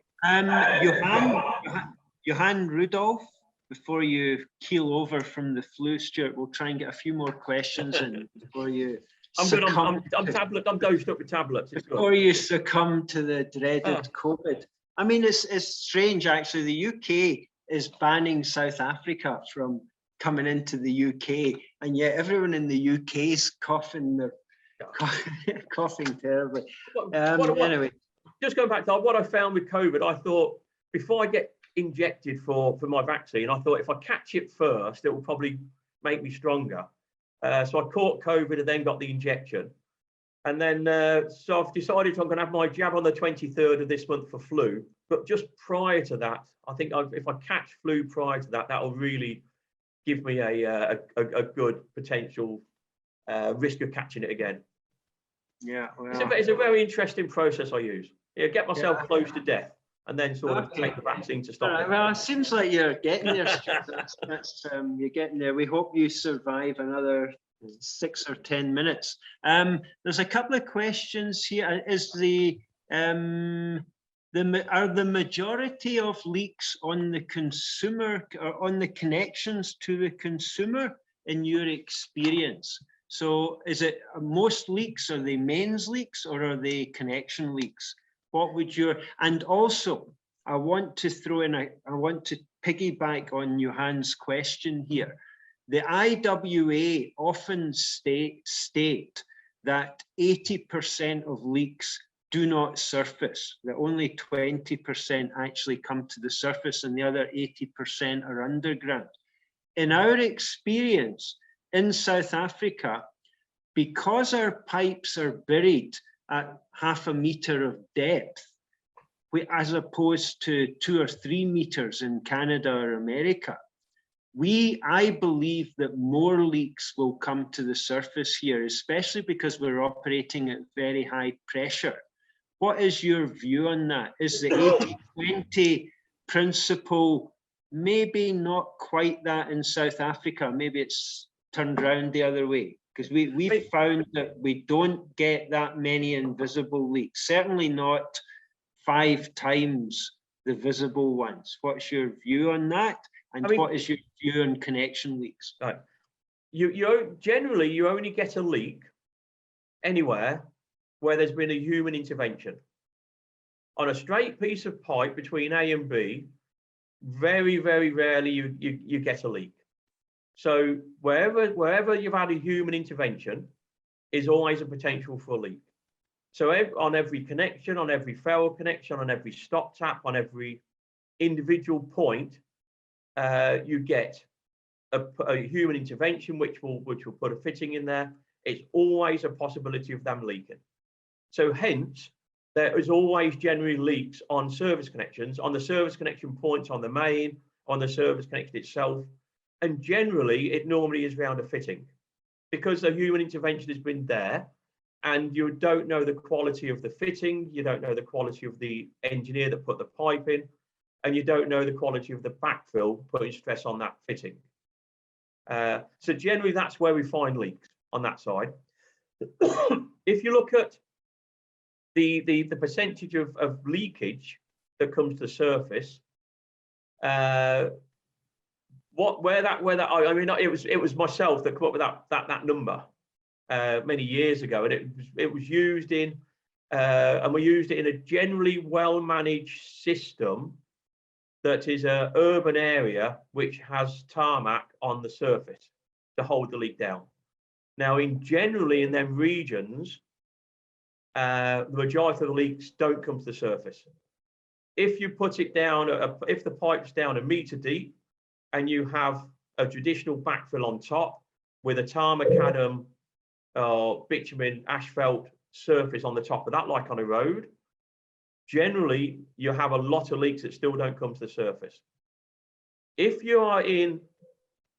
Johan Rudolph, before you keel over from the flu, Stuart, we'll try and get a few more questions in before you I'm dosed up with tablets. Before you succumb to the dreaded COVID. I mean, it's strange, actually. The UK is banning South Africa from coming into the UK, and yet everyone in the UK is coughing terribly. Anyway, just going back to what I found with COVID, I thought before I get injected for my vaccine, I thought if I catch it first, it will probably make me stronger. So I caught COVID and then got the injection. And then, so I've decided I'm going to have my jab on the 23rd of this month for flu. But just prior to that, I think if I catch flu prior to that, that will really give me a good potential risk of catching it again. Yeah, well, it's a very interesting process I use. Get myself close to death and then sort of take the vaccine to stop it. Well, it seems like you're getting there, Stuart. You're getting there. We hope you survive another 6 or 10 minutes. There's a couple of questions here. Is are the majority of leaks on the consumer or on the connections to the consumer in your experience? So is it most leaks, are they mains leaks or are they connection leaks? What would and also I want to throw in I want to piggyback on Johan's question here. The IWA often state that 80% of leaks do not surface, that only 20% actually come to the surface and the other 80% are underground. In our experience in South Africa, because our pipes are buried at ½ meter of depth, as opposed to 2 or 3 meters in Canada or America, I believe that more leaks will come to the surface here, especially because we're operating at very high pressure. What is your view on that? Is the 80-20 principle maybe not quite that in South Africa? Maybe it's turned around the other way, because we've found that we don't get that many invisible leaks, certainly not 5 times the visible ones. What's your view on that? And what is your view on connection leaks? Right. You generally, you only get a leak anywhere where there's been a human intervention. On a straight piece of pipe between A and B, very, very rarely you get a leak. So wherever you've had a human intervention is always a potential for a leak. So on every connection, on every ferrule connection, on every stop tap, on every individual point, you get a human intervention which will put a fitting in there. It's always a possibility of them leaking. So hence, there is always generally leaks on service connections, on the service connection points on the main, on the service connection itself. And generally, it normally is around a fitting, because the human intervention has been there and you don't know the quality of the fitting, you don't know the quality of the engineer that put the pipe in, and you don't know the quality of the backfill putting stress on that fitting. So generally, that's where we find leaks on that side. If you look at the percentage of leakage that comes to the surface, I mean, it was myself that came up with that number many years ago, and it was used in and we used it in a generally well managed system that is an urban area which has tarmac on the surface to hold the leak down. Now, generally in them regions, the majority of the leaks don't come to the surface. If you put it down, if the pipe's down 1 meter deep and you have a traditional backfill on top with a tarmacadam or bitumen asphalt surface on the top of that, like on a road, generally you have a lot of leaks that still don't come to the surface. If you are in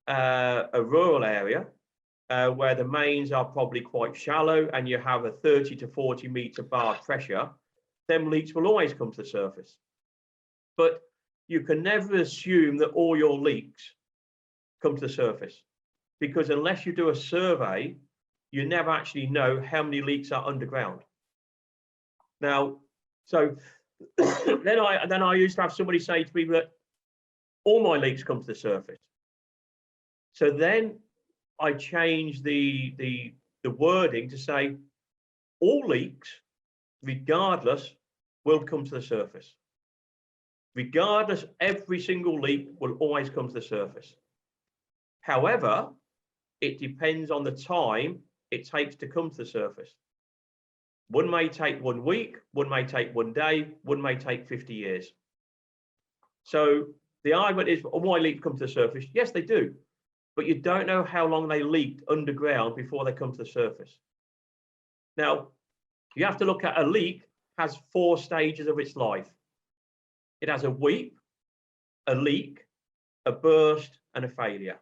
a rural area where the mains are probably quite shallow and you have a 30 to 40 meter bar pressure, them leaks will always come to the surface. But you can never assume that all your leaks come to the surface, because unless you do a survey, you never actually know how many leaks are underground. Now, so then I used to have somebody say to me that all my leaks come to the surface. So then I changed the wording to say all leaks, regardless, will come to the surface. Regardless, every single leak will always come to the surface. However, it depends on the time it takes to come to the surface. One may take 1 week, one may take 1 day, one may take 50 years. So the argument is, why leaks come to the surface? Yes, they do, but you don't know how long they leaked underground before they come to the surface. Now, you have to look at a leak has 4 stages of its life. It has a weep, a leak, a burst, and a failure.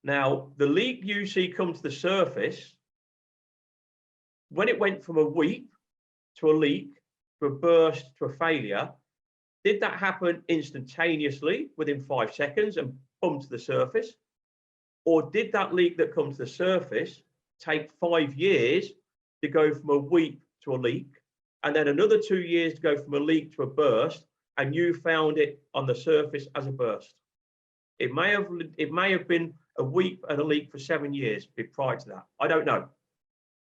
Now, the leak you see come to the surface, when it went from a weep to a leak, to a burst, to a failure, did that happen instantaneously within 5 seconds and bump to the surface? Or did that leak that comes to the surface take 5 years to go from a weep to a leak, and then another 2 years to go from a leak to a burst, and you found it on the surface as a burst? It may have been a weep and a leak for 7 years prior to that. I don't know.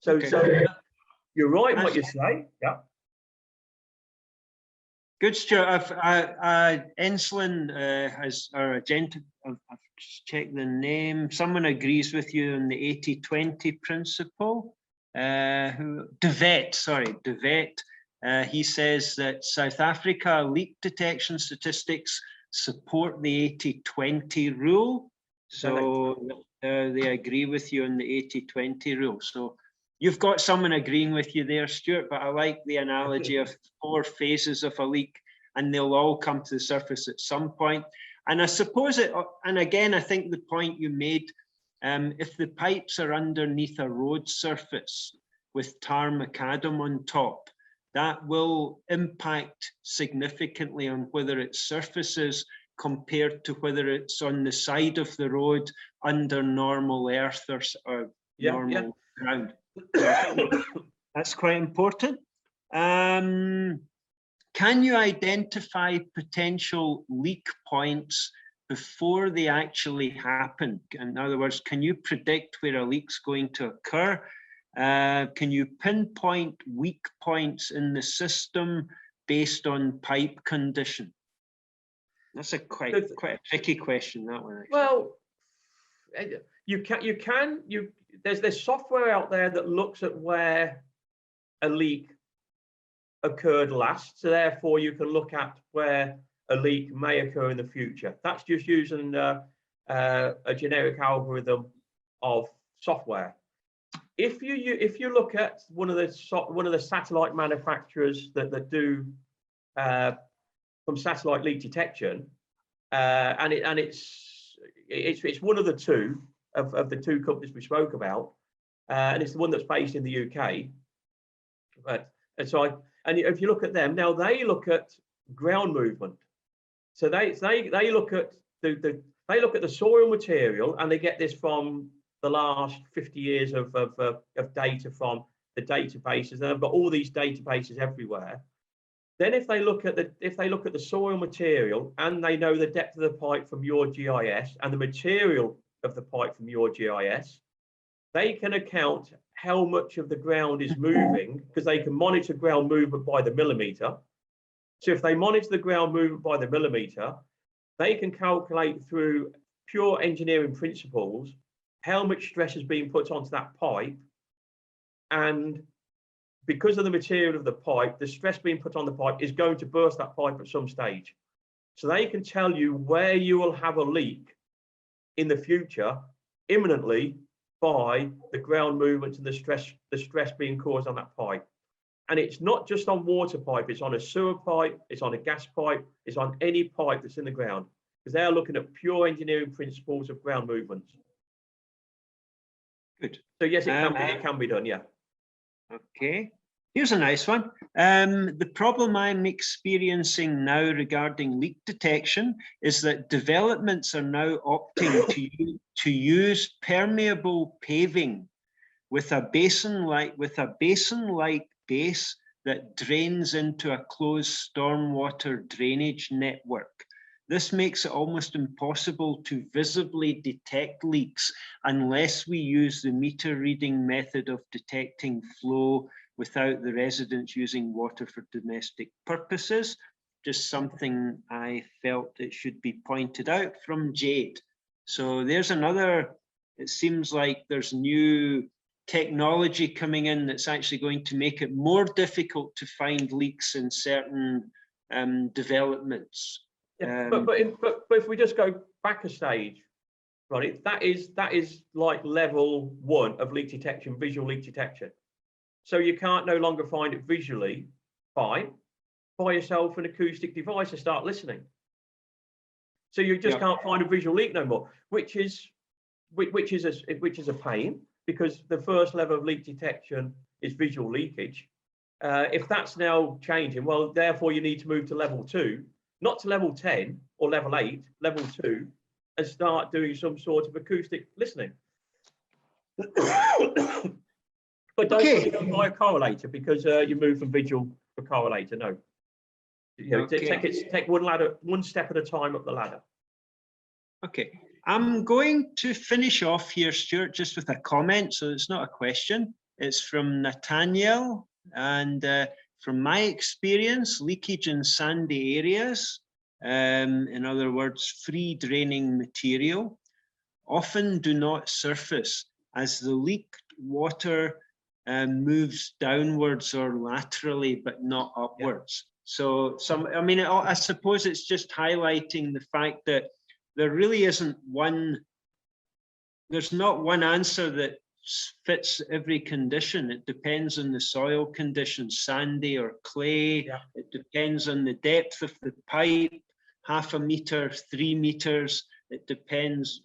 So, Okay. so you're right in what you say. Yeah. Good, Stuart. Enslin has, or a gentleman, I've just checked the name. Someone agrees with you on the 80-20 principle. DeVet. He says that South Africa leak detection statistics support the 80-20 rule. So they agree with you on the 80-20 rule. So you've got someone agreeing with you there, Stuart, but I like the analogy of 4 phases of a leak, and they'll all come to the surface at some point. And I suppose and again, I think the point you made, if the pipes are underneath a road surface with tar macadam on top, that will impact significantly on whether it surfaces compared to whether it's on the side of the road under normal earth or normal ground. That's quite important. Can you identify potential leak points before they actually happen? In other words, can you predict where a leak's going to occur? Can you pinpoint weak points in the system based on pipe condition? That's a quite a tricky question, that one. Actually. Well, there's software out there that looks at where a leak occurred last, so therefore you can look at where a leak may occur in the future. That's just using a generic algorithm of software. if you look at one of the satellite manufacturers that do from satellite leak detection, and it's one of the two of the two companies we spoke about, and it's the one that's based in the UK. And if you look at them now, they look at ground movement. So they look at the soil material, and they get this from the last 50 years of data from the databases. And they've got all these databases everywhere. Then if they look at the soil material, and they know the depth of the pipe from your GIS and the material of the pipe from your GIS, they can account how much of the ground is moving, because they can monitor ground movement by the millimeter. So if they monitor the ground movement by the millimeter, they can calculate through pure engineering principles how much stress is being put onto that pipe. And because of the material of the pipe, the stress being put on the pipe is going to burst that pipe at some stage. So they can tell you where you will have a leak in the future imminently by the ground movement and the stress being caused on that pipe. And it's not just on water pipe, it's on a sewer pipe, it's on a gas pipe, it's on any pipe that's in the ground, because they're looking at pure engineering principles of ground movements. Good. So yes, it can be done, yeah. Okay, here's a nice one. The problem I'm experiencing now regarding leak detection is that developments are now opting to use permeable paving with a basin-like base that drains into a closed stormwater drainage network. This makes it almost impossible to visibly detect leaks unless we use the meter reading method of detecting flow without the residents using water for domestic purposes. Just something I felt it should be pointed out from Jade. So there's another, it seems like there's new technology coming in that's actually going to make it more difficult to find leaks in certain developments. Yeah, but if we just go back a stage, Ronnie, that is like level 1 of leak detection, visual leak detection. So you can't no longer find it visually. Fine, buy yourself an acoustic device and start listening. So you just can't find a visual leak no more, which is a pain, because the first level of leak detection is visual leakage. If that's now changing, well, therefore you need to move to level 2. Not to level 10 or level 8, level 2, and start doing some sort of acoustic listening. But don't buy a correlator because you move from visual to correlator. No, take one step at a time up the ladder. Okay, I'm going to finish off here, Stuart, just with a comment. So it's not a question. It's from Nathaniel, and from my experience, leakage in sandy areas, in other words, free draining material, often do not surface as the leaked water moves downwards or laterally, but not upwards. So I suppose it's just highlighting the fact that there really isn't there's not one answer that fits every condition. It depends on the soil conditions, sandy or clay. Yeah. It depends on the depth of the pipe, 0.5 meter, 3 meters. It depends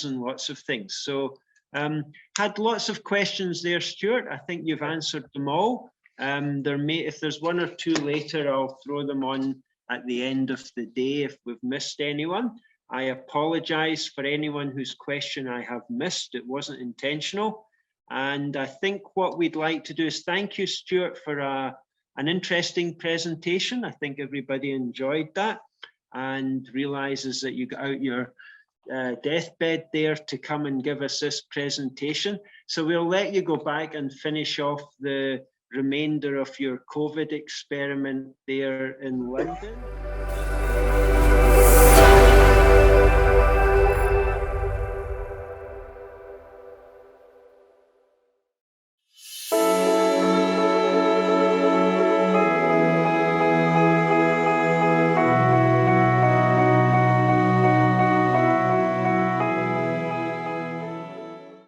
on lots of things. So had lots of questions there, Stuart. I think you've answered them all. If there's one or two later, I'll throw them on at the end of the day if we've missed anyone. I apologize for anyone whose question I have missed. It wasn't intentional. And I think what we'd like to do is thank you, Stuart, for an interesting presentation. I think everybody enjoyed that and realizes that you got out your deathbed there to come and give us this presentation. So we'll let you go back and finish off the remainder of your COVID experiment there in London.